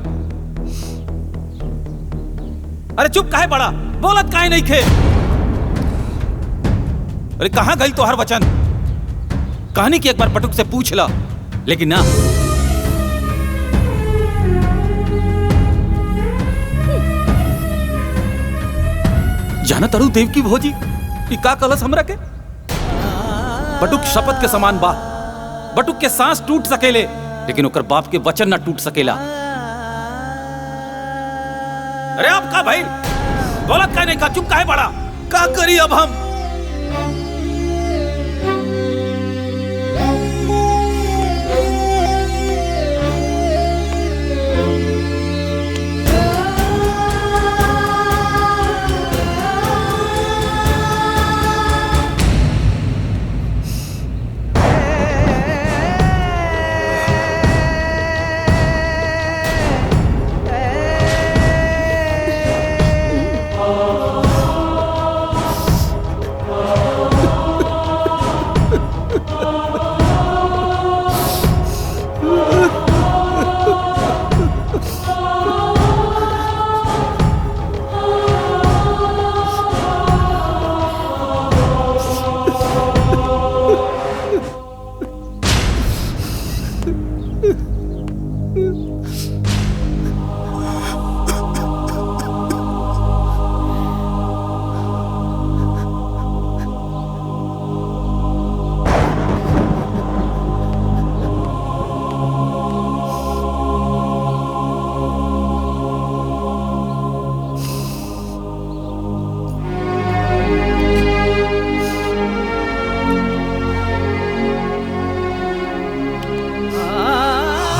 अरे चुप काहे बड़ा, बोलत काहे नहीं खे? अरे कहां गई तो हर वचन? कहानी की एक बार पटुक से पूछ ला, लेकिन ना। जाना तरू देव की भोजी कि का कलश हमरा के? बटुक शपथ के समान बा। बटुक के सांस टूट सकेले, लेकिन ओकर बाप के वचन ना टूट सकेला। अरे आप का भाई? बोलत का नहीं का, चुप काहे बड़ा? का करी अब हम?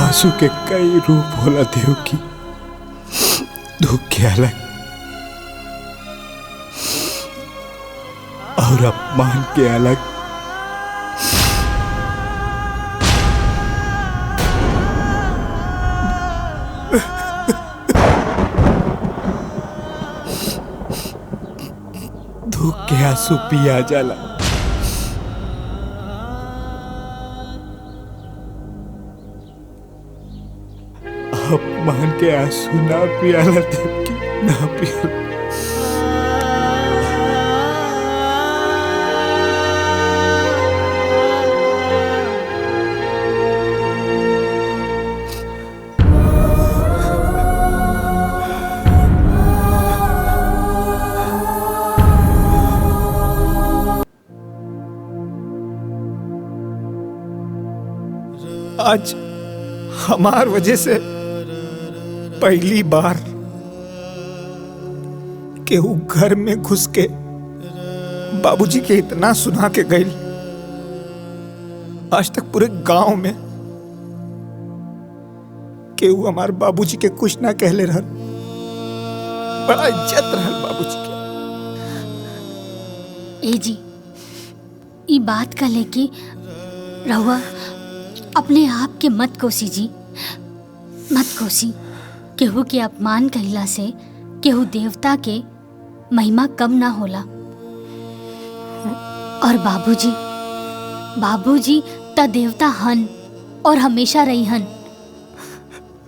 आंसू के कई रूप होला देव की, दुख के अलग और अपमान के अलग। दुख के आंसू पिया जाला, अपमान के आंसू ना पियाला देव की, ना पियाला। आज हमार वजह से पहली बार केहू घर में घुस के बाबूजी के इतना सुना के गई। आज तक पूरे गांव में केहू हमार बाबूजी के कुछ ना कहले रहल। बड़ा इज्जत रहल बाबूजी के। ए जी, ई बात का लेके रहुआ अपने आप के मत कोसी जी, मत कोसी। केहू के अपमान कहिला से केहू देवता के महिमा कम ना होला। और बाबूजी त देवता हन और हमेशा रही हन।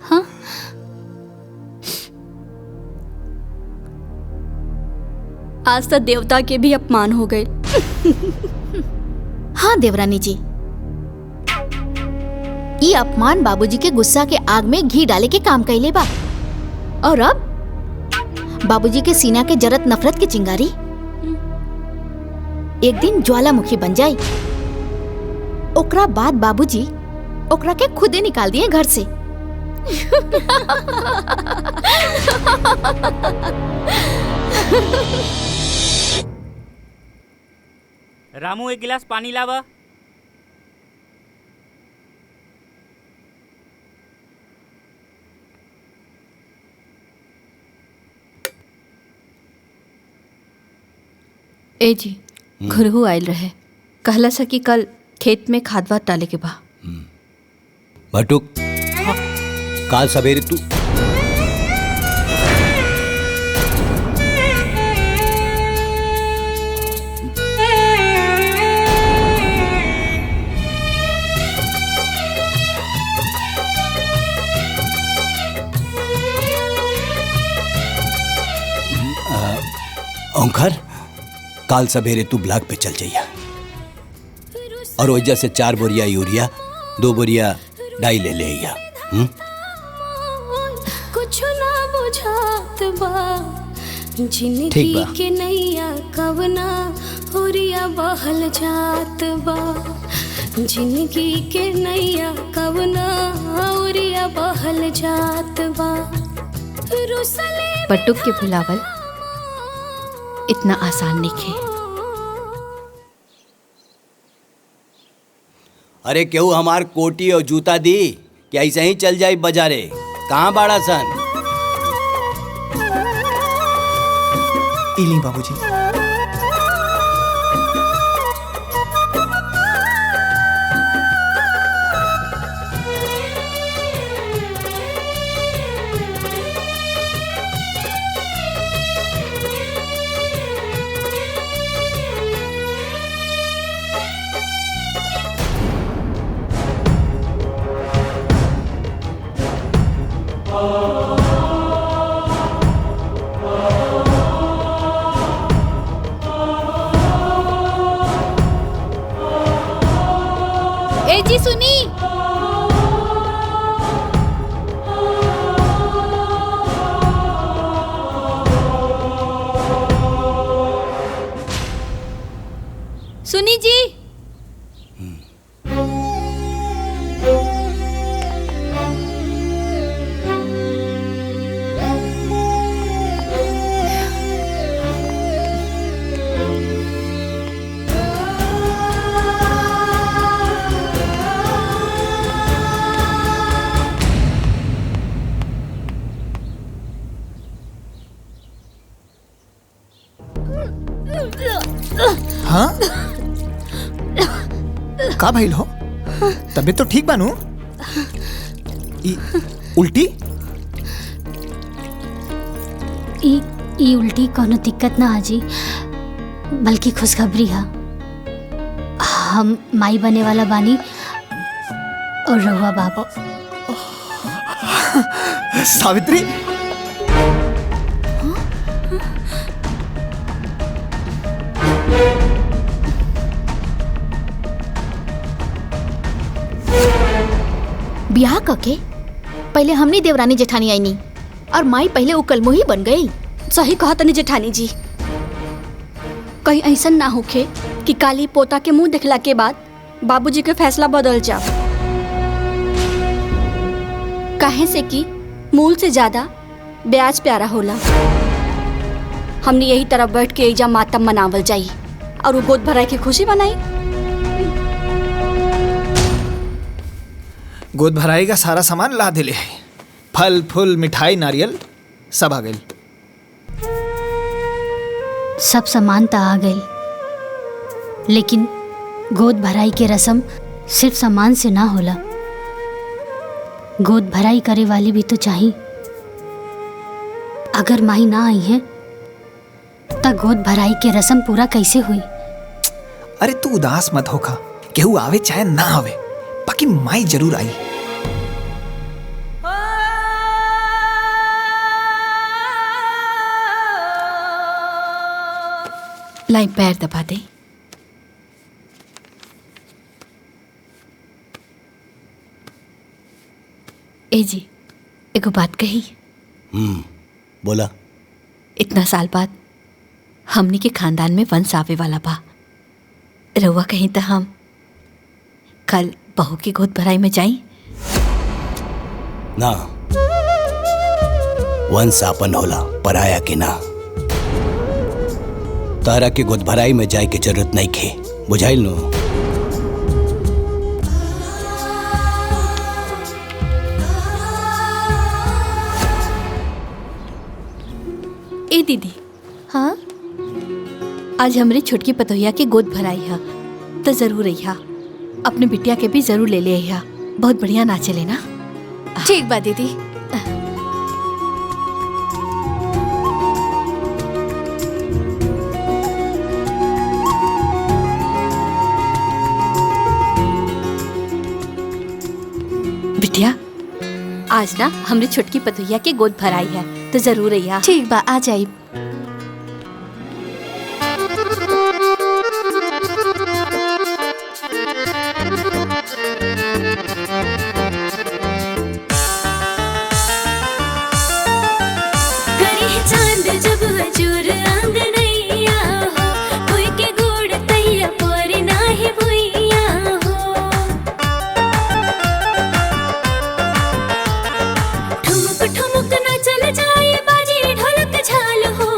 हाँ, आज तक देवता के भी अपमान हो गए। हाँ देवरानी जी, ये अपमान बाबूजी के गुस्सा के आग में घी डाले के काम कैले बा। और अब बाबूजी के सीना के जरत नफरत की चिंगारी एक दिन ज्वालामुखी बन जाई। ओकरा बाद बाबूजी ओकरा के खुदे निकाल दिए घर से। रामू, एक गिलास पानी लावा। ए जी, घुरहु आयल रहे, कहला सा कि कल खेत में खाद वाद डाले के बा। भटुक, काल सवेरे तू ओंकार, काल सवेरे तू ब्लॉक पे चल जाइया और वजह से 4 बोरिया यूरिया 2 बोरिया डाई ले ले आइया। कुछ ना बुझात बा, जिंदगी के नैया कवना होरिया बहल जात बा। जिंदगी के नैया कवना होरिया बहल जात बा। पट्टुक के भुलावल इतना आसान नहीं खे। अरे केहू हमार कोटी और जूता दी कि ऐसे ही चल जाई बाजारे? कहाँ बाड़ा सन? इली बाबूजी। ए जी सुनी। सुनी जी। हाँ का भइल हो? तबीयत तो ठीक बानू? उल्टी? ई उल्टी कोनो दिक्कत ना हाजी, बल्कि खुशखबरी है। हम माई बने वाला बानी और रहुआ बाबा। सावित्री, ब्याह कके पहले हमनी देवरानी जेठानी आईनी और माई पहले उकलमोही बन गई। सही कहा तनी जेठानी जी। कहीं ऐसा ना होखे कि काली पोता के मुंह देखला के बाद बाबूजी के फैसला बदल जाओ। काहे से कि मूल से ज्यादा ब्याज प्यारा होला। हमने यही तरफ बैठ के एजा मातम मनावल जाई और वो गोद भराई की खुशी बनाई। गोद भराई का सारा सामान ला दिले है। फल फूल मिठाई नारियल सब आ गई। सब सामान तो आ गई, लेकिन गोद भराई के रस्म सिर्फ सामान से ना होला। गोद भराई करे वाली भी तो चाहिए। अगर माई ना आई है तो गोद भराई के रस्म पूरा कैसे हुई? अरे तू उदास मत होखा, केहू आवे चाहे ना आवे, बाकी माई जरूर आई। लाई पैर दबा दे। ए जी, एगो बात कही। बोला। इतना साल बाद हमनी के खानदान में वंश आवे वाला बा। रउआ कहीं तो हम कल बहू की गोद भराई में जाई ना। वंश आपन होला, पराया के ना। तारा के गोद भराई में जाए के जरूरत नहीं खे, बुझाइल नो? ए दीदी। हाँ, आज हमरे छोटकी पतोहिया के गोद भराई है तो जरूर अइहा। अपने बिटिया के भी जरूर ले ले अइहा। बहुत बढ़िया नाचे लेना। ठीक बा दीदी। बिटिया, आज ना हमरे छोटकी पतोहिया के गोद भराई है तो जरूर अइहा। ठीक बा, आ जाई। ठुमक ठुमक ना चल जाए बाजी ढोलक झाल हो।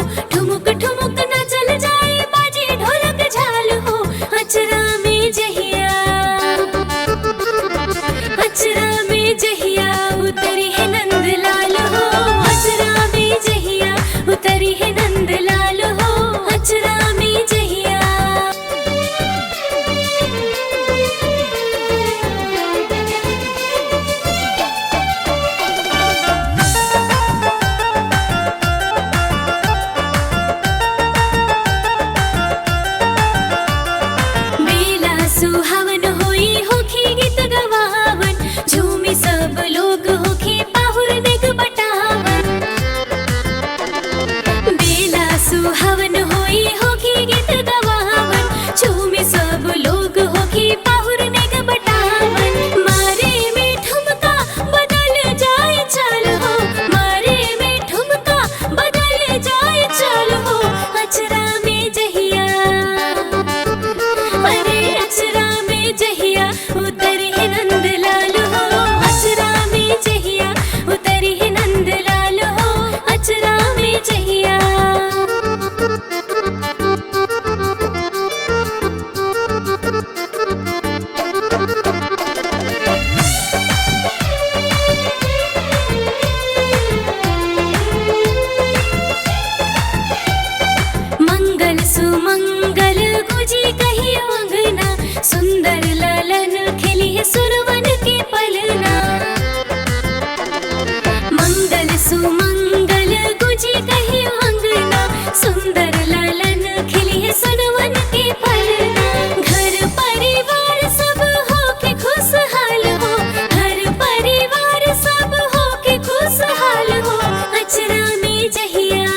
सुमंगल गुजी कही अंगना, सुंदर ललन खिली है सुनवन के पलना। घर परिवार सब हो के खुशहाल हो, घर परिवार सब हो के खुशहाल हो। अचरा में जहिया,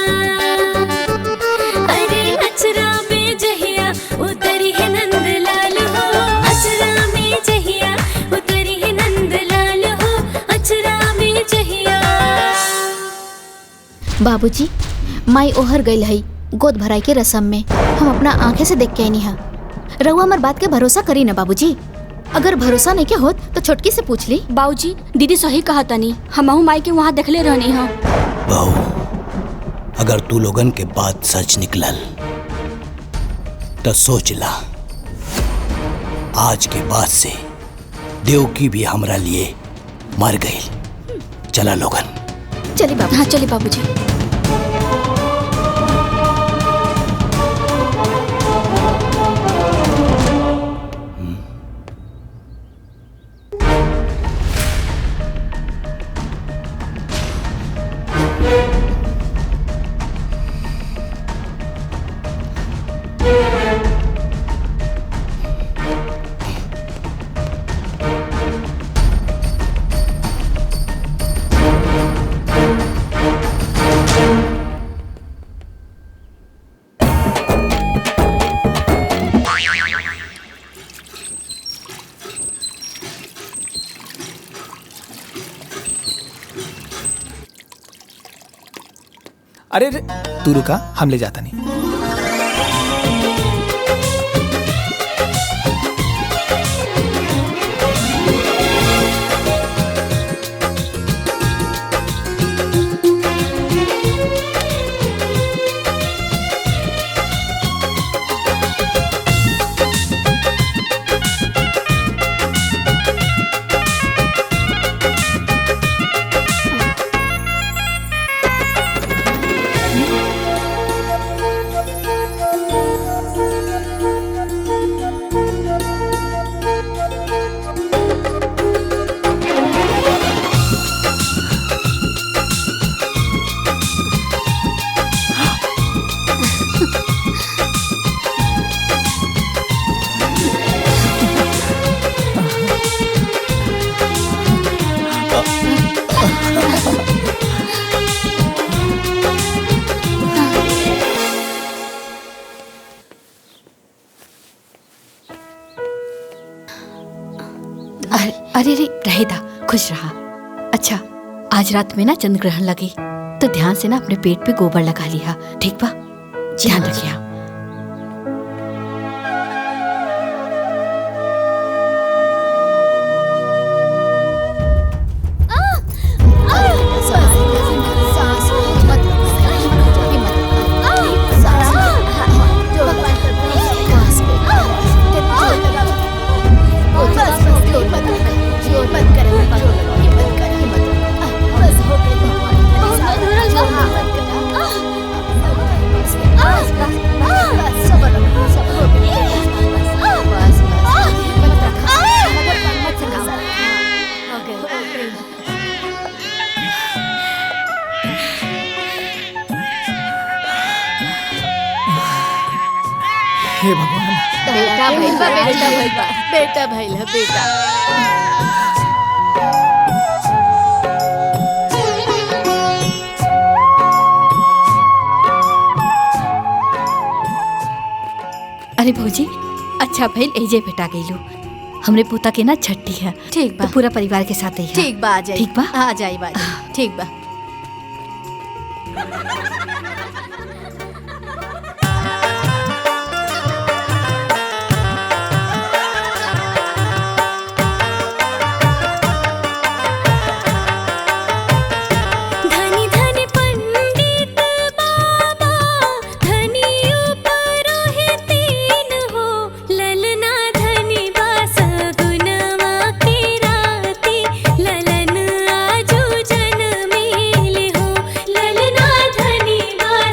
अरे अचरा में जहिया उतरी है नंदलाल हो। अचरा में जहिया उतरी है नंदलाल हो, अचरा में जहिया। बाबूजी, माई ओहर गई है गोद भराई के रसम में। हम अपना आंखें से देख के आई हा। रउआ हमार बात के भरोसा करी ना बाबूजी। अगर भरोसा नहीं के होत तो छोटकी से पूछ ली। बाबूजी दीदी सही कहा तनी, हमहू माई के वहाँ देखले रहनी हा। बहू, अगर तू लोगन के बात सच निकलल तो सोच ला, आज के बाद से देवकी भी हमरा लिए मर गई। चला लोगन। चलिए बाबू। हाँ चलिए बाबूजी। अरे तू रुका, हम ले जाता नहीं। अरे रे रहेदा, खुश रहा। अच्छा, आज रात में ना चंद्र ग्रहण लगी तो ध्यान से ना अपने पेट पे गोबर लगा लिया, ठीक बा? ध्यान रखिया। हे भगवान। बेटा भैला, बेटा भैला, बेटा भैला, बेटा। अरे भौजी, अच्छा भैल एजे बेटा गईलू। हमरे पोता के ना छठी है। ठीक बा। तो पूरा परिवार के साथ ही है। ठीक बा, आ जाई। ठीक बा, आ जाई बा। ठीक बा। धनी धनी पंडित बाबा, धनी उपरोहितीन हो। ललना धनी बास गुनवा के राती, ललन आजू जनमेल हो। ललना धनी बास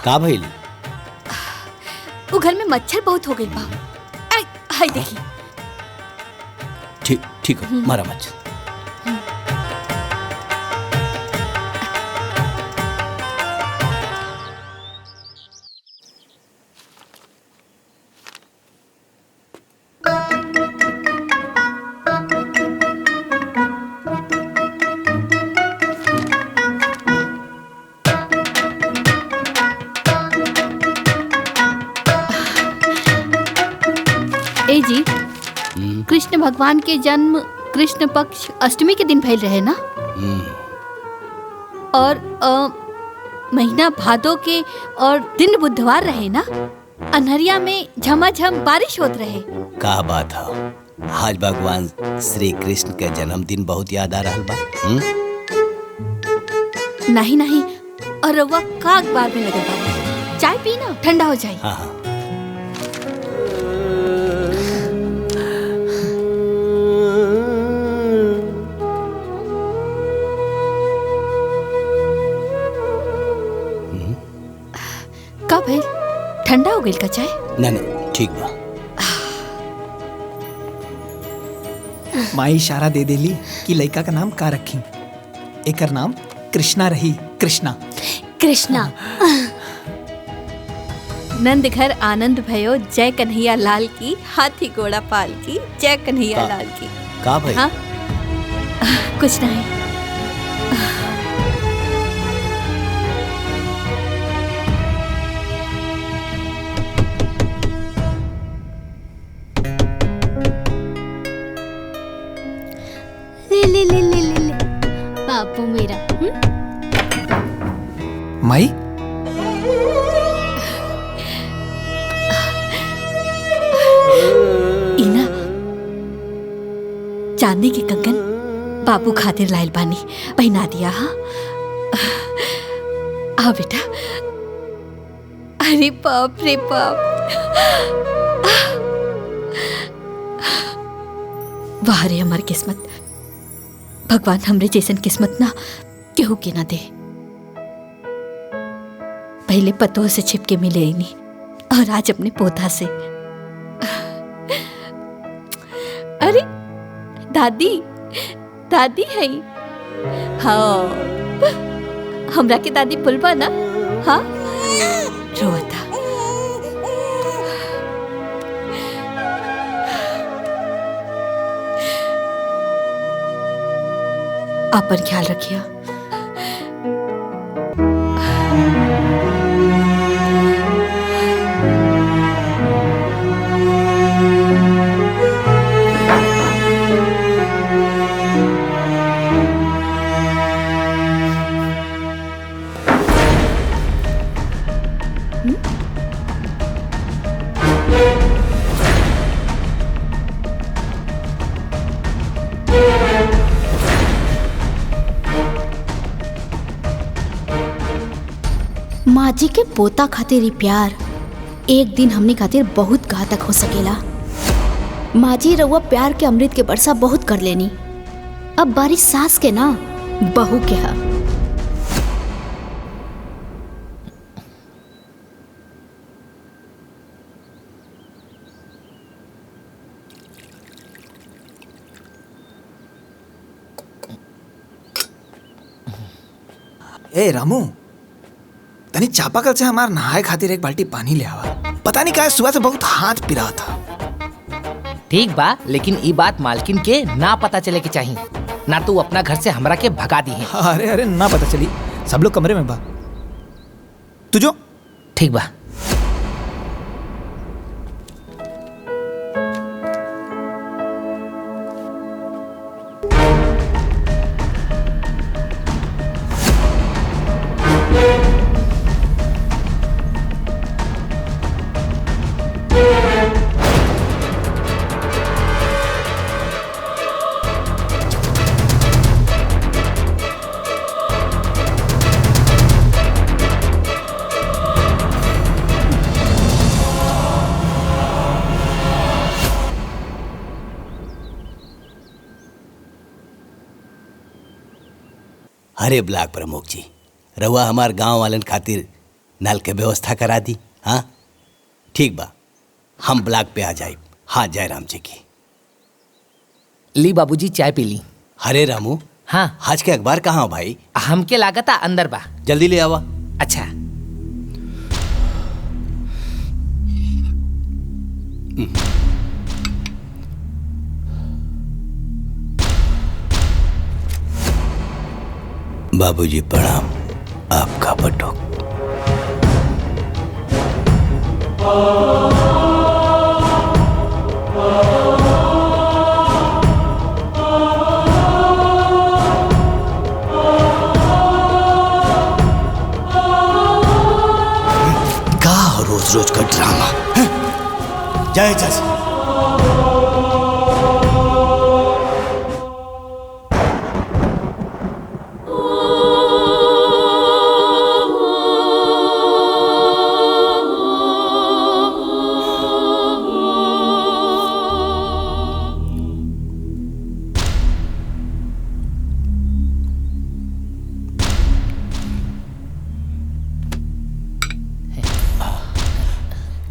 का भइल? वो घर में मच्छर बहुत हो गई बा। हाय देखी। ठीक हो, मारा मच्छर। ए जी, कृष्ण भगवान के जन्म कृष्ण पक्ष अष्टमी के दिन भइल रहे ना? और महीना भादो के और दिन बुधवार रहे ना? अनहरिया में झमाझम बारिश होत रहे। का बात है, आज भगवान श्री कृष्ण के जन्मदिन बहुत याद आ रहा बा। नहीं नहीं, और रउआ का अखबार में लगल बा? चाय पी ना, ठंडा हो जाए। हाँ हाँ। का भाई ठंडा हो गई का चाय? ना ठीक बा। माई इशारा दे देली कि लड़का का नाम का रखी। एकर नाम कृष्णा रही। कृष्णा कृष्णा। नंद घर आनंद भयो, जय कन्हैया लाल की, हाथी घोड़ा पाल की, जय कन्हैया लाल की। का भाई? हाँ कुछ नहीं। ले ले ले ले ले ले बापू मेरा। माई इना चांदी के कंगन बाबू खातिर लाइल बानी, पहना दिया। हाँ आ बेटा। अरे बाप रे बाप, वाह रे हमार किस्मत। भगवान हमरे जैसन किस्मत ना केहू के ना दे। पहले पतों से छिपके मिले ही नहीं, और आज अपने पोता से। अरे दादी, दादी है। हाँ हमरा के दादी पुलवा ना। हाँ रोता। आपन ख्याल रखिए। माँ जी के पोता खातिर प्यार एक दिन हमने खातिर बहुत घातक हो सकेला। माँ जी रउआ प्यार के अमृत के वर्षा बहुत कर लेनी, अब बारिश सास के ना बहू के हा। ए रामू, तनी चापाकल से हमार नहाए खातिर एक बाल्टी पानी ले आवा। पता नहीं क्या सुबह से बहुत हाथ पिरा था। ठीक बा, लेकिन ई बात मालकिन के ना पता चले के चाहिए, ना तू अपना घर से हमरा के भगा दी है। अरे अरे ना पता चली, सब लोग कमरे में बा। तू जो। ठीक बा। अरे ब्लॉक प्रमुख जी, रउआ हमार गांव वालन खातिर नल के व्यवस्था करा दी। हाँ ठीक बा, हम ब्लॉक पे आ जाए। हाँ जय राम जी की। ली बाबूजी चाय पी ली। अरे रामू, हाँ आज के अखबार कहाँ हो भाई? हमके लागता अंदर बा। जल्दी ले आवा। अच्छा। बाबूजी प्रणाम। आपका बटुक। का रोज रोज का ड्रामा। जय जय।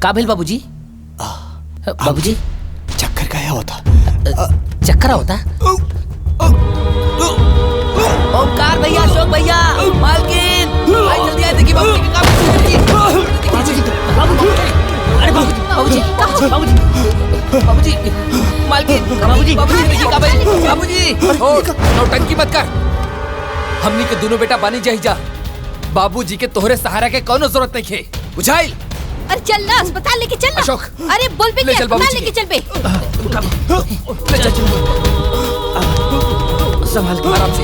काबिल बाबूजी। बाबूजी चक्कर का होता? चक्कर होता? ओमकार भैया, अशोक भैया, मालकिन, भाई जल्दी आए। देखिए बाबूजी के अरे बाबूजी, बाबूजी, मालकिन, बाबूजी, देखिए काबिल, बाबूजी। नौटंकी मत कर। हमनी के दोनों बेटा बानी जाही जा। बाबूजी के तोहरे सहारा के कोनो जरूरत नहीं खे। बुझाइल? अरे चल ना, अस्पताल लेके चल ना। अशोक, अरे बोल पे ले चल अस्पताल बाबूजी लेके चल बे। ले चल। संभाल के आराम से।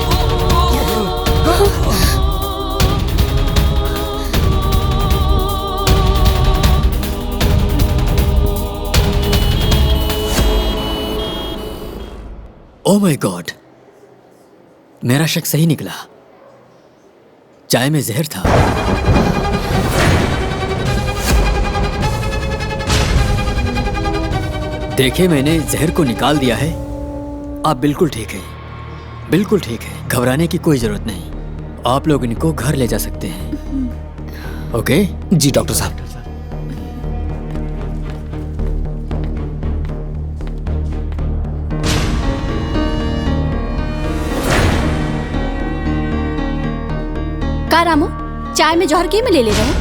ओह माय गॉड, मेरा शक सही निकला। चाय में जहर था। देखे, मैंने जहर को निकाल दिया है। आप बिल्कुल ठीक है, बिल्कुल ठीक है। घबराने की कोई जरूरत नहीं। आप लोग इनको घर ले जा सकते हैं। ओके? जी डॉक्टर साहब। का रामू, चाय में जहर के में ले रहे?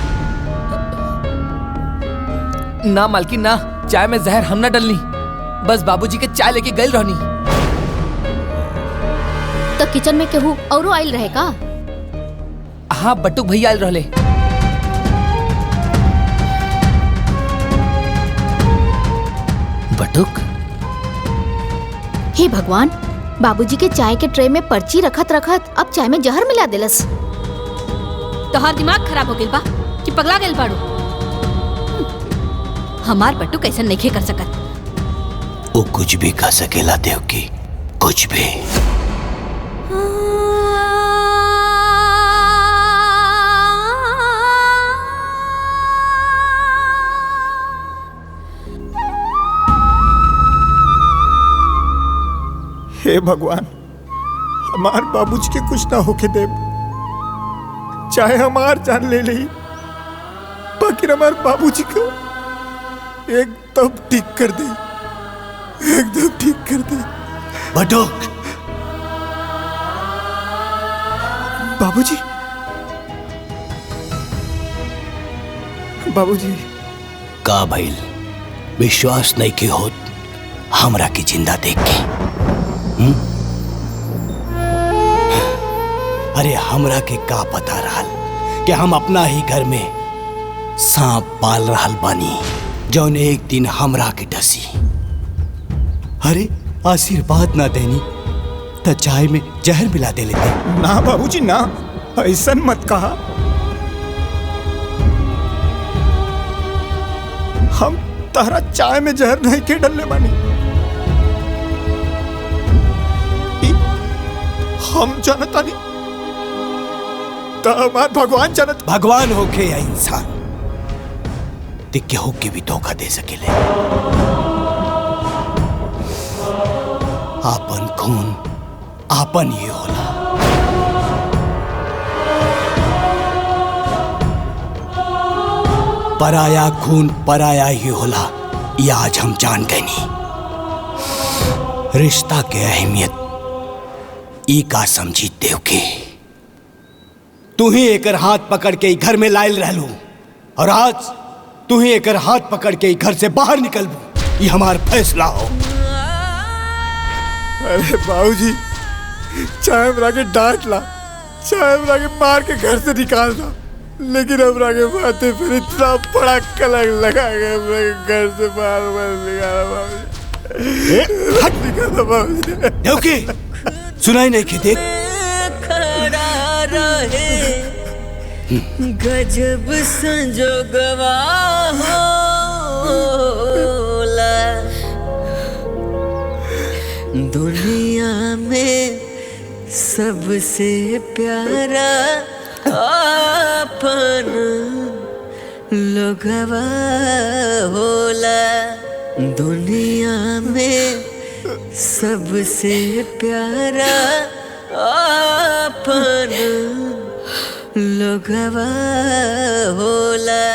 ना मालकिन ना, चाय में जहर हम ना डलनी। बस बाबूजी के चाय लेके गई रहनी। तो किचन में केहू औरो आइल रहे का? हाँ, बटुक भैया आइल रहले। बटुक? हे भगवान, बाबूजी के चाय के ट्रे में पर्ची रखत रखत अब चाय में जहर मिला देलस। तोहार दिमाग खराब हो गइल बा कि पगला गइल बाड़ू? हमार बट्टू कैसे नहीं कर सकत। वो कुछ भी कर सकेला देवकी, कुछ भी। हे भगवान, हमार बाबूजी के कुछ ना होके दे। चाहे हमार जान ले ली, बाकी हमार बाबूजी को एकदम ठीक कर दे, एकदम ठीक कर दे। बटुक, बाबूजी, बाबूजी। का भइल? विश्वास नहीं की होत हमरा की जिंदा देख के? अरे हमरा के का पता रहल कि हम अपना ही घर में सांप पाल रहल बानी, जौन एक दिन हमरा के डसी। अरे आशीर्वाद ना देनी तो चाय में जहर मिला दे लेते। ना बाबूजी ना, ऐसा मत कहा। हम तारा चाय में जहर नहीं के डलने बानी। हम जानता नहीं तो हमार भगवान जानत। भगवान होके या इंसान, दिक्के होके भी धोखा दे सकेले। आपन खून आपन ही होला। पराया खून पराया ही होला, ये आज हम जान गए नहीं। रिश्ता के अहमियत ई का समझी देव के। तू ही एकर हाथ पकड़ के घर में लायल रहलू और आज तू ही एकर हाथ पकड़ के घर से बाहर निकलबू। ये हमार फैसला हो। अरे बाबूजी, चाहे हमरा के डांट ला, चाहे हमरा के मार के घर से निकाल दा, लेकिन हमरा के माथे पर इतना बड़ा कलंक लगा के हमरा के घर से बाहर मत निकाला बाबूजी। हट निकाला बाबूजी। देवकी, सुनाई नहीं की देख। खड़ा रहे गजब संजोगवा होला। दुनिया में सबसे प्यारा अपन लोगवा होला। दुनिया में सबसे प्यारा अपन लोगवा होला।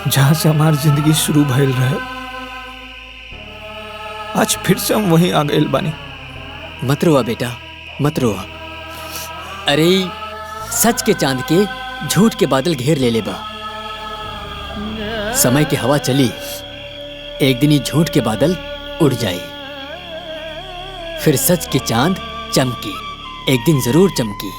जहाँ से हमारी जिंदगी शुरू भइल रहे, आज फिर से हम वहीं आ गए बानी। मत रोआ बेटा, मत रोआ। अरे सच के चांद के झूठ के बादल घेर ले बा। समय की हवा चली, एक दिन ही झूठ के बादल उड़ जाए, फिर सच के चांद चमकी, एक दिन जरूर चमकी।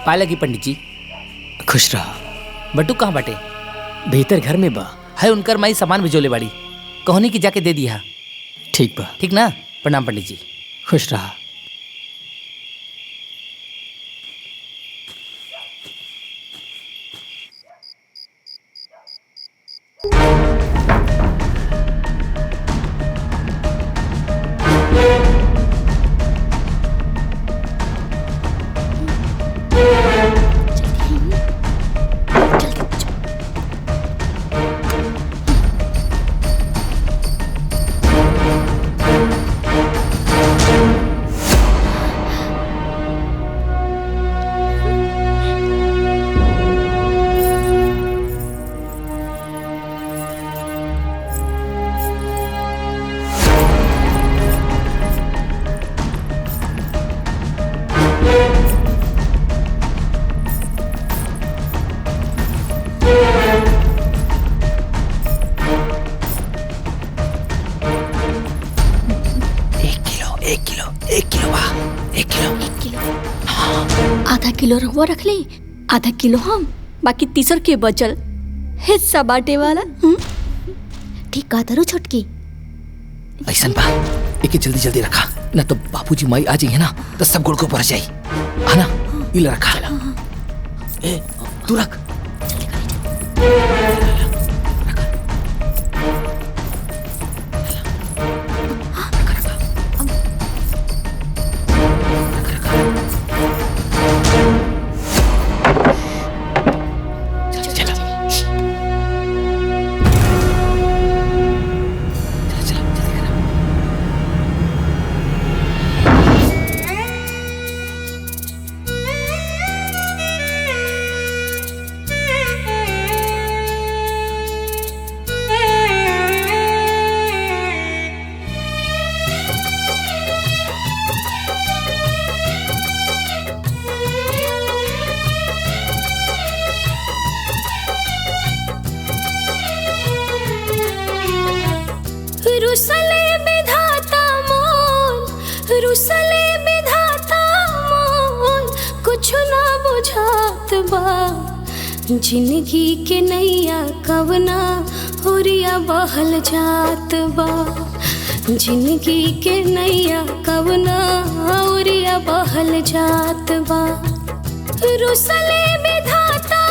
पाए लगी पंडित जी। खुश रहा। बटू कहाँ बाटे? भीतर घर में बा। है उनकर माई सामान भिजोले बाड़ी, कहनी की जाके दे दिया। ठीक बा। ठीक ना? प्रणाम पंडित जी। खुश रहा। किलो बा। 1 किलो। 1 किलो। आधा किलो रहुआ रख ली, आधा किलो हम, बाकी तीसर के बचल हिस्सा बांटे वाला। ठीक कहा तारू छोटकी। ऐसा बा, एके जल्दी जल्दी रखा, ना तो बाबूजी माई आ जाइए ना तो सब गुड़ को भर जाई है ना। इला रखा। ए तू रख। रुसले विधाता मोर, रुसले विधाता मोर, कुछ ना बुझात बा। जिंदगी के नैया कवना होरिया बहल जात बा। जिंदगी के नैया कवना होरिया बहल जात बा। रुसले विधाता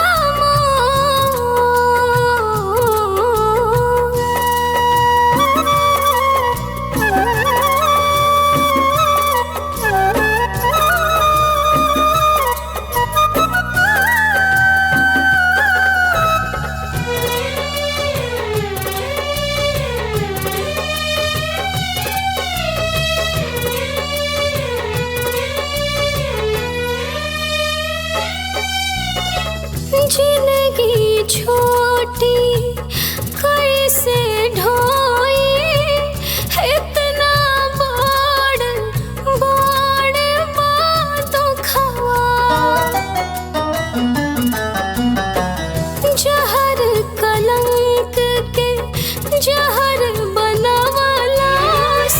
जिंदगी छोटी कैसे ढोई, इतना बड़ बड़ बातों खवा। जहर कलंक के जहर बनवलास,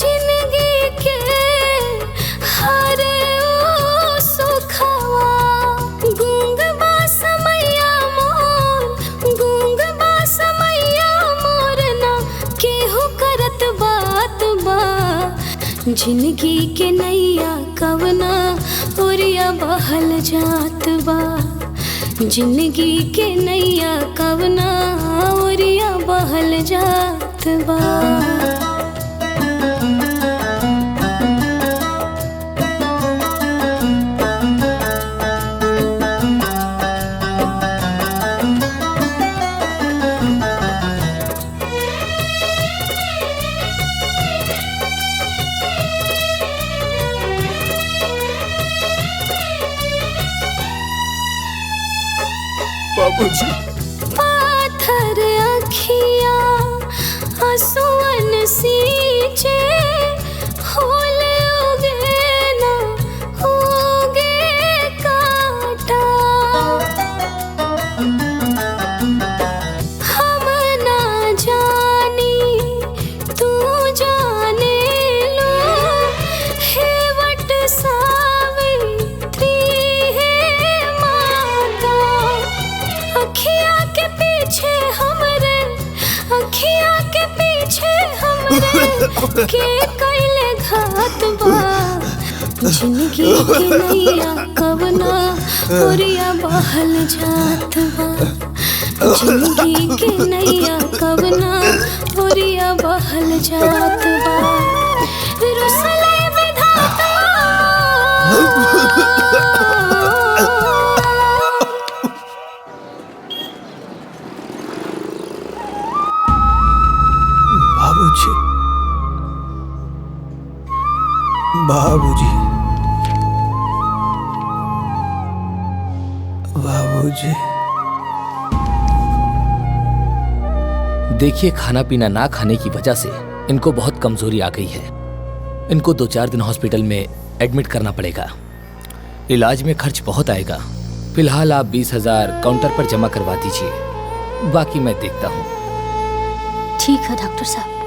जिंदगी के हर सुखवा। गूंग बा समैया मोर, गूंग बा समैया मोर, ना केहू करत बात बा। जिंदगी के नैया कवना ओरिया बहल जात बा। जिंदगी के नैया कवना ओरिया बहल जात बा। बाबूजी। पाथर अखिया आंसुअन सींचे, होल उगे ना उगे काटा। हम ना जानी तू जाने लो, हे वट सावित्री हे माता। अखिया के पीछे हमरे, अखिया के पीछे हमरे, के कैले घात बा। जिंदगी के नैया कवना ओरिया बहल जात बा। जिंदगी के नैया कवना ओरिया बहल जात बा। रुसले विधाता बाबूजी। बाबूजी। बाबूजी। देखिए, खाना पीना ना खाने की वजह से इनको बहुत कमजोरी आ गई है। इनको 2-4 दिन हॉस्पिटल में एडमिट करना पड़ेगा। इलाज में खर्च बहुत आएगा। फिलहाल आप 20,000 काउंटर पर जमा करवा दीजिए, बाकी मैं देखता हूँ। ठीक है डॉक्टर साहब।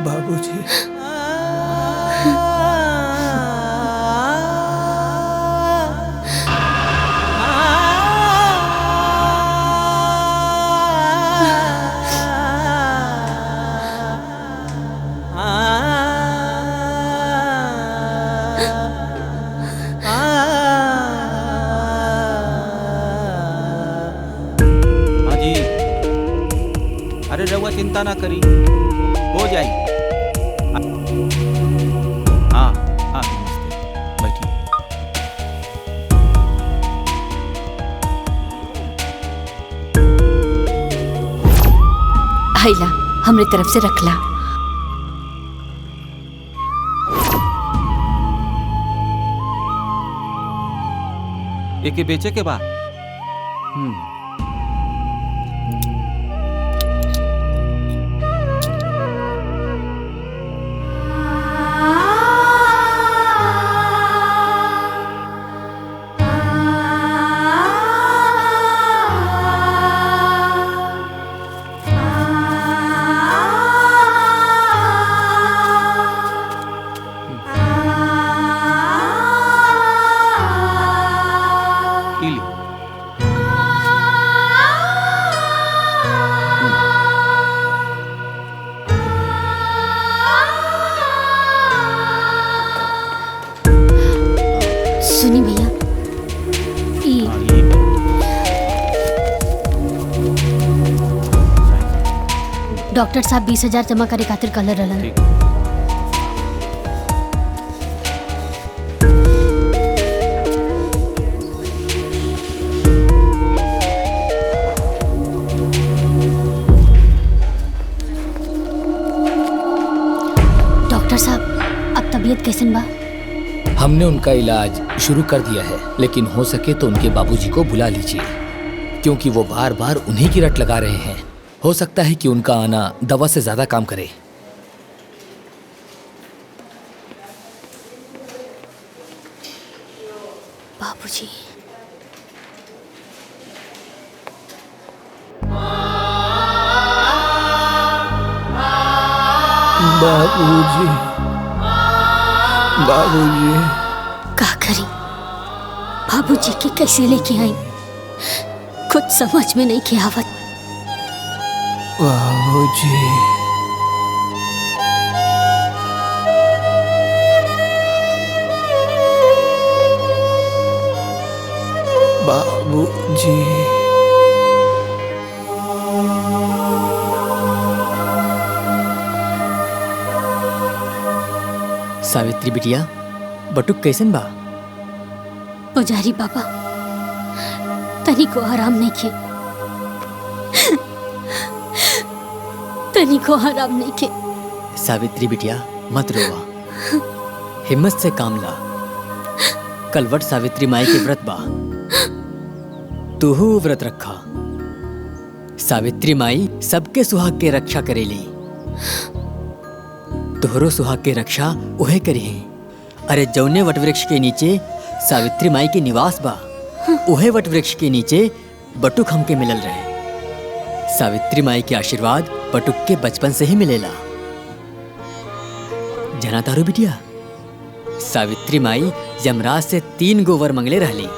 बाबूजी। हाँ जी, अरे रहुआ चिंता ना करी, हो जाई। हाँ हाँ, नमस्ते, बैठिए। हाइला हमरे तरफ से रखला। एके बेचे के बा। सुनी भैया, डॉक्टर साहब 20,000 जमा करे खातिर कहले रहलन। डॉक्टर साहब, अब तबीयत कैसन बा? हमने उनका इलाज शुरू कर दिया है, लेकिन हो सके तो उनके बाबूजी को बुला लीजिए, क्योंकि वो बार बार उन्हीं की रट लगा रहे हैं। हो सकता है कि उनका आना दवा से ज्यादा काम करे। बाबूजी, बाबूजी, बाबूजी। का करी? बाबूजी के कैसे लेके आई, कुछ समझ में नहीं के आवत। बाबूजी, बाबूजी। सावित्री बिटिया, बटुक कैसन बा? पुजारी बाबा, तनी को आराम नहीं के, तनी को आराम नहीं के। सावित्री बिटिया मत रोवा, हिम्मत से काम ला। कल वट सावित्री माई के व्रत बा, तूहू व्रत रखा। सावित्री माई सबके सुहाग के रक्षा करेली, तोहरो सुहाग के रक्षा उहे करी है। अरे जौने वटवृक्ष के नीचे सावित्री माई के निवास बा, उहे वटवृक्ष के नीचे बटुक हमके मिलल रहे। सावित्री माई के आशीर्वाद बटुक के बचपन से ही मिलेला। जना तारू बिटिया, सावित्री माई यमराज से 3 गो वर मंगले रहली,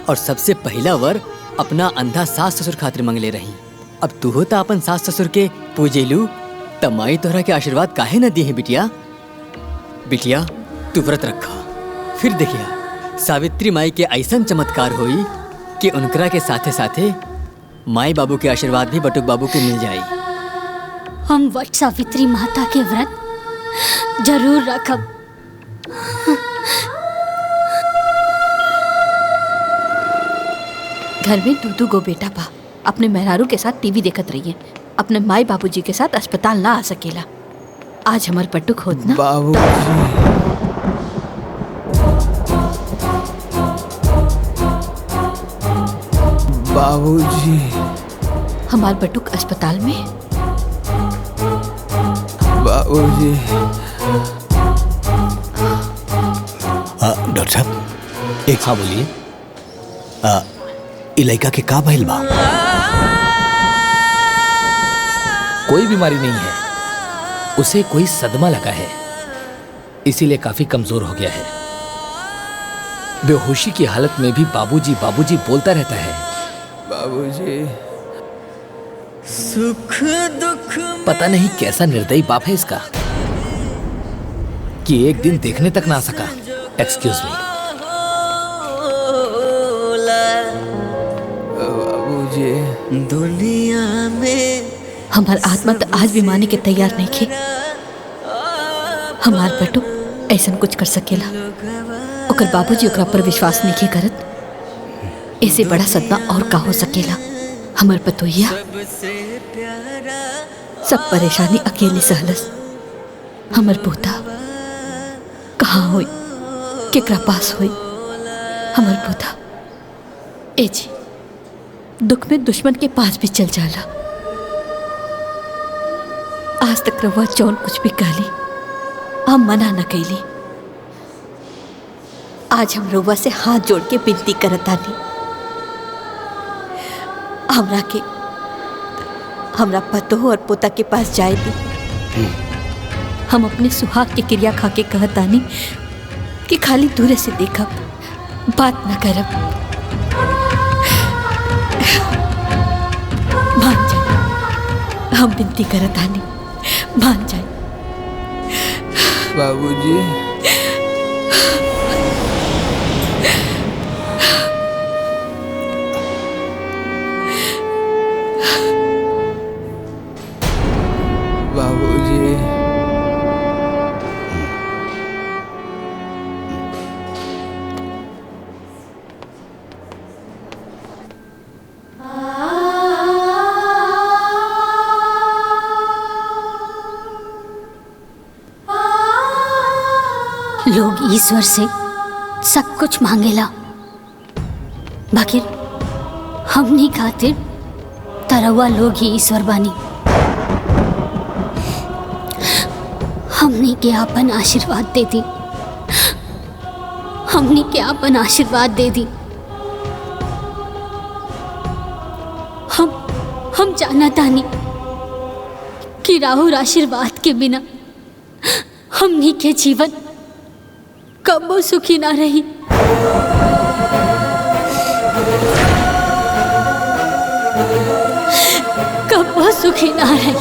और सबसे पहला वर अपना अंधा सास ससुर खातिर मंगले रही। अब तू होता अपन सास ससुर के पूजेलू, तब माई तोहरा के आशीर्वाद काहे न दी है बिटिया। बिटिया तू व्रत रखा, फिर देखिया सावित्री माई के ऐसन चमत्कार होई कि उनकरा के साथे साथे माई बाबू के आशीर्वाद भी बटुक बाबू के मिल जाई। हम वट सावित्री माता के व्रत जरूर रखब। घर में दू गो बेटा बा, अपने मेहरारू के साथ टीवी देखत रहिए, अपने माई बाबूजी के साथ अस्पताल ना आ सकेला। आज हमार बटुक होत ना। बाबूजी, हमार बटुक अस्पताल में। बाबूजी। डॉक्टर साहब, एक हाँ बोलिए। ई लड़का के का भइल बा? कोई बीमारी नहीं है, उसे कोई सदमा लगा है, इसीलिए काफी कमजोर हो गया है। बेहोशी की हालत में भी बाबूजी बाबूजी बोलता रहता है। बाबूजी। सुख दुख पता नहीं कैसा निर्दयी बाप है इसका कि एक दिन देखने तक ना आ सका। Excuse me. बाबूजी। दुनिया में हमार आत्मा तो आज भी माने के तैयार नहीं थे। हमार बेटो ऐसा कुछ कर सकेला, ओकर बाबूजी ओकरा पर विश्वास नहीं करत। इससे बड़ा सदमा और का हो सकेला। हमार पतोहिया सब परेशानी अकेले सहलस। हमार पोता कहाँ होई, केकरा पास होई हमार पोता? ए जी, दुख में दुश्मन के पास भी चल जाला। आज तक रवा जौन कुछ भी कहली हम मना न कैली। आज हम रवा से हाथ जोड़ के विनती करतानी, हमरा पतो और पोता के पास जाए दी। हम अपने सुहाग की क्रिया खा के कहतानी कि खाली दूर से देखब, बात न करब। मान जाए, हम विनती करतानी, मान जाए। बाबूजी। बाबूजी। लोग ईश्वर से सब कुछ मांगेला, बाकी हमनी खातिर तरवा लोग ही ईश्वर बानी। हमनी के आपन आशीर्वाद दे दी, हमनी के आपन आशीर्वाद दे दी। हम जाना तानी कि राहुल आशीर्वाद के बिना हमनी के जीवन कबो सुखी ना रही। कबो सुखी ना रही।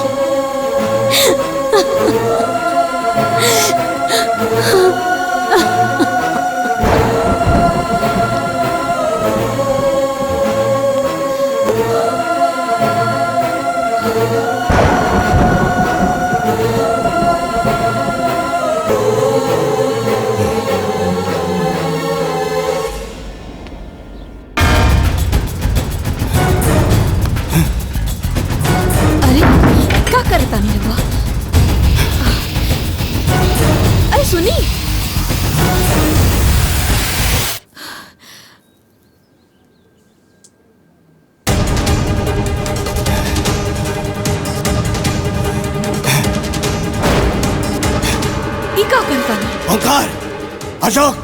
अरे सुनी, क्या करता है? ओंकार, अशोक।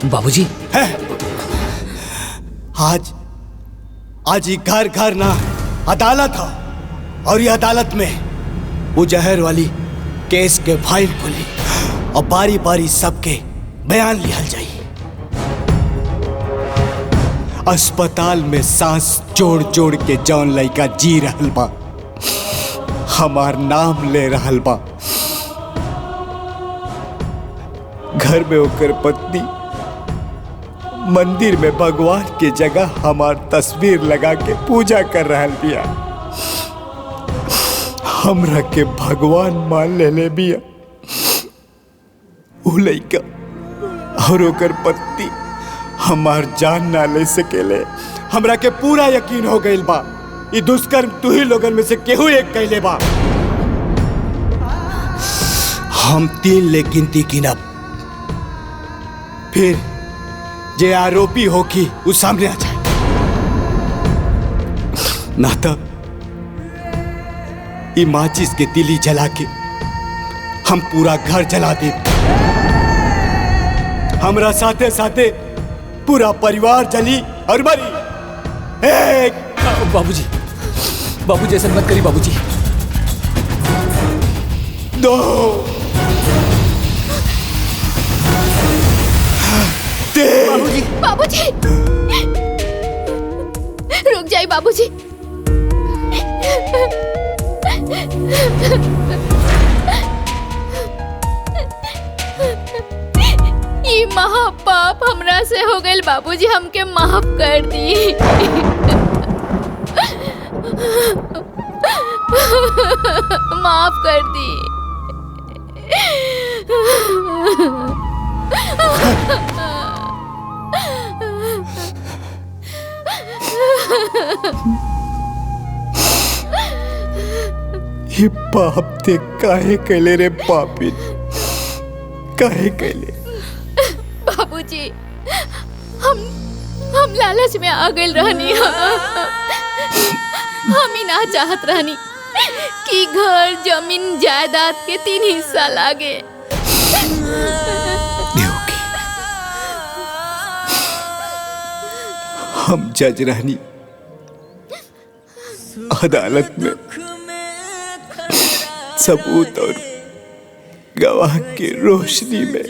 बाबूजी। है आज ही घर घर ना अदालत हो, और ये अदालत में वो जहर वाली केस के फाइल खुली और बारी बारी सबके बयान लिया जाई। अस्पताल में सांस जोड़ जोड़ के जौन लड़का जी रहल बा, हमार नाम ले रहल बा। घर में होकर पत्नी मंदिर में भगवान के जगह हमार तस्वीर लगा के पूजा कर रहल बिया। हमरा के भगवान मान ले बिया। उ लइका और ओकर पत्नी हमार जान ना ले सकेले। हमरा के पूरा यकीन हो गइल बा ये दुष्कर्म तू ही लोगन में से केहू एक कैले बा। हम 3 ले गिनती गिनब, फिर जे आरोपी होगी वो सामने आ जाए, ना तो ये माचिस के तिली जला के हम पूरा घर जला दे। हमरा साथे साथे पूरा परिवार जली और मरी। बाबूजी, बाबूजी ऐसा मत करिए बाबूजी। दो, बाबूजी बाबूजी रुक जाइए बाबूजी। ये महापाप हमरा से हो गए बाबूजी, हमके माफ कर दी। माफ कर दी। ये पाप ते काहे कैले रे पापी, काहे कैले? बाबूजी हम लालच में आ गए रहनी। हम ही ना चाहत रहनी कि घर जमीन जायदाद के 3 हिस्सा लागे। हम जज रहनी, अदालत में सबूत और गवाह की रोशनी में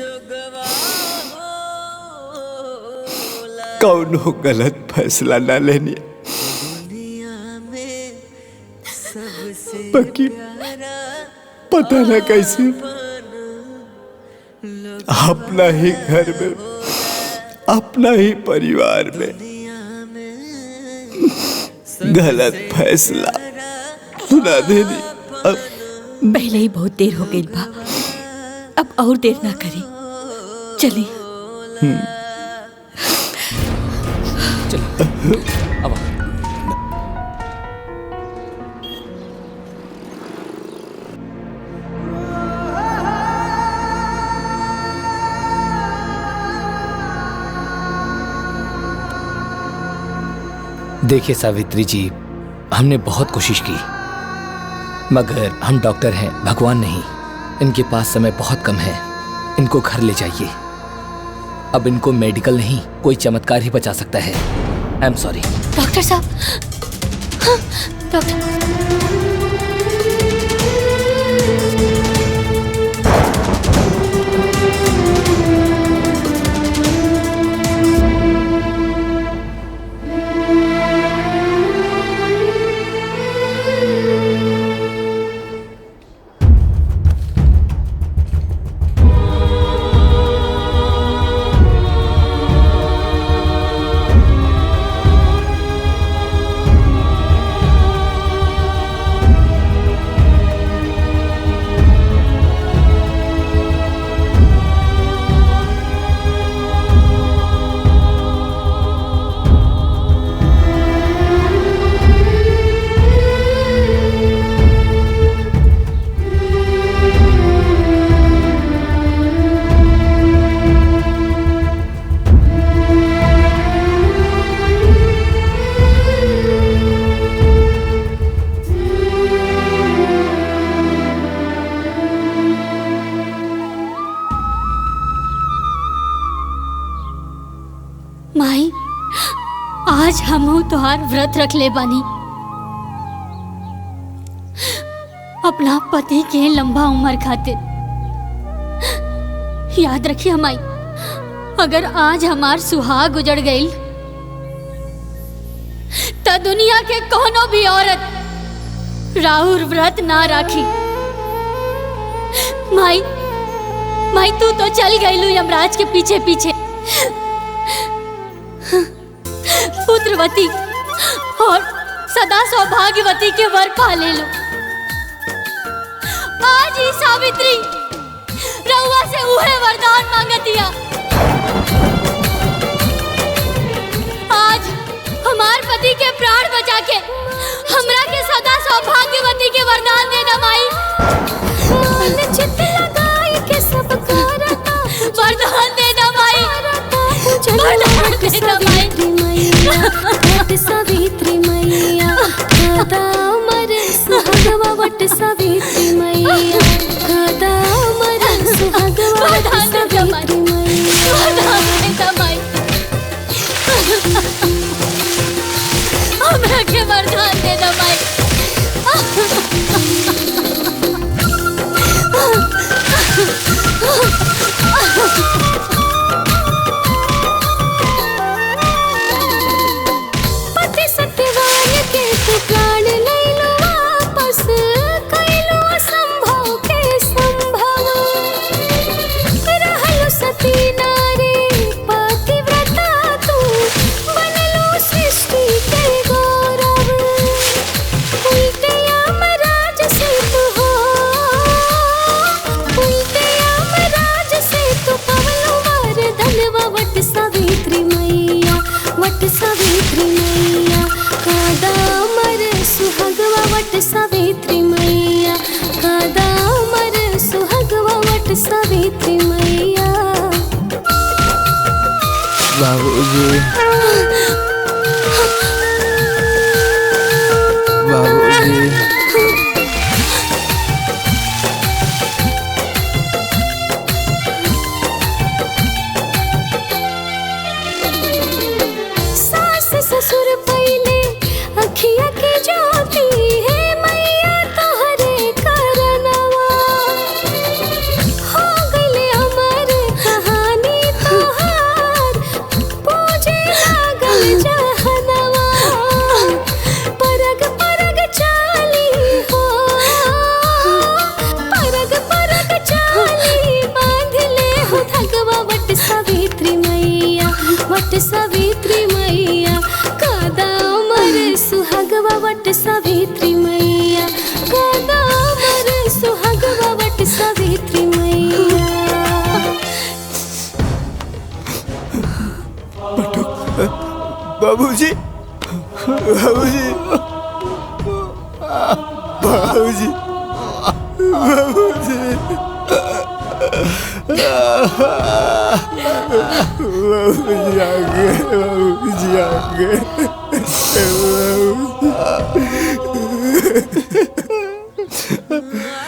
कौनो गलत फैसला न लेनी। बाकी पता न कैसे अपना ही घर में, अपना ही परिवार में गलत फैसला सुना देनी। अब पहले ही बहुत देर हो गई बा, अब और देर ना करी, चली। अब देखिए सावित्री जी, हमने बहुत कोशिश की, मगर हम डॉक्टर हैं, भगवान नहीं। इनके पास समय बहुत कम है, इनको घर ले जाइए। अब इनको मेडिकल नहीं, कोई चमत्कार ही बचा सकता है। I am sorry. डॉक्टर साहब, हाँ, डॉक्टर माई, आज हमहू तोहार व्रत रख ले बानी। अपना पति के लंबा उम्र खातिर याद रखिए माई, अगर आज हमार सुहाग उजड़ गई तो दुनिया के कोनो भी औरत राहुल व्रत ना राखी। माई, माई तू तो चल गई यमराज के पीछे पीछे, पुत्रवती और सदा सौभाग्यवती के वर पा ले लो। आज ही सावित्री रउआ से उहे वरदान मांगतिया। आज हमार पति के प्राण बचा के हमरा के सदा सौभाग्यवती के वरदान दे दा माई। मन चित लगाई के सब करता वरदान दे दा माई, वरदान दे दा माई। सावित्री मैया कदामर सुहागवा वट सावित्री मैया कदामर सुहागवा वट सावित्री मैया। हमरा के वरदान दे दो माई। वट सावित्री मैया कादा अमर सुहागवा वट सावित्री मैया। बाबूजी बाबूजी सास ससुर पहले अखिया की ज्योति है मैया तोहरे करनवा हो गइले अमर कहानी तोहार पूजे लागल जहनवा परग परग चाली हो परग परग चाली बांध ले हो धगवा वट सावित्री मैया वट सावित्री मैया कादा अमर सुहागवा वट सावित्री मैया कादा अमर सुहागवा वट सावित्री मैया। बाबूजी बाबूजी बाबूजी बाबूजी बाबूजी आ गए बाबूजी आ गए।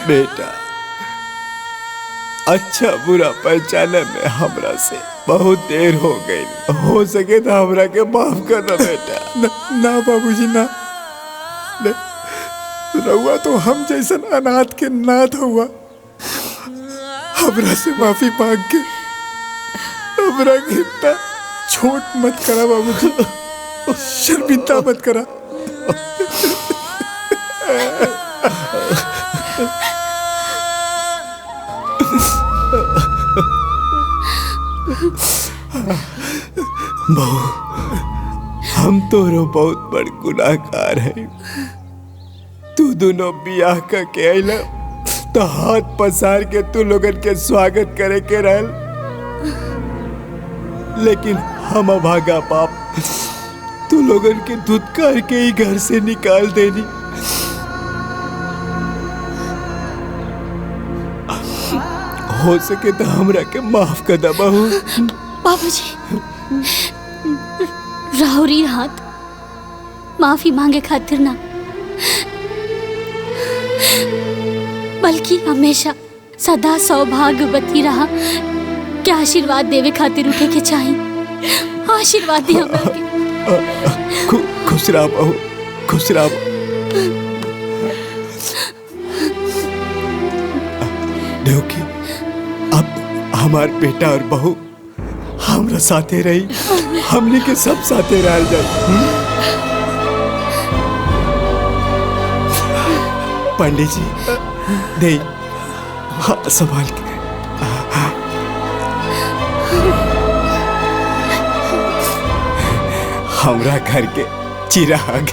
बेटा अच्छा बुरा पहचाने में हमरा से बहुत देर हो गई, हो सके तो हमरा के माफ कर दो बेटा। ना बाबूजी ना, रहुआ तो हम जैसन अनाथ के नाथ हुआ, हमरा से माफी मांग के हमरा के इतना छोट मत करा बाबूजी, शर्मिंदा मत करा। बहू हम तोरो बहुत बड़ गुनाहगार है। तू दोनों बियाह का के आइला तो हाथ पसार के तू लोगन के स्वागत करे के रहल, लेकिन हम अभागा बाप तू लोगन के धुतकार के ही घर से निकाल देनी। हो सके तो हमरा के माफ कर दा बहू। बाबूजी राहुरी हाथ माफी मांगे खातिर ना, बल्कि हमेशा सदा सौभाग्यवती रहा के आशीर्वाद देवे खातिर उठे के चाहिए। आशीर्वाद दी हमरा के। खुश रह बहू, खुश रह। देखी अब हमार बेटा और बहू हमरा साथे रही, हमने के सब साथे रह जाए। पंडित जी दे हाँ संभाल के। हमरा घर के चिराग।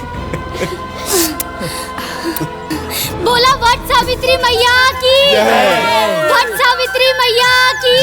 बोला वट सावित्री मैया की, वट सावित्री मैया की।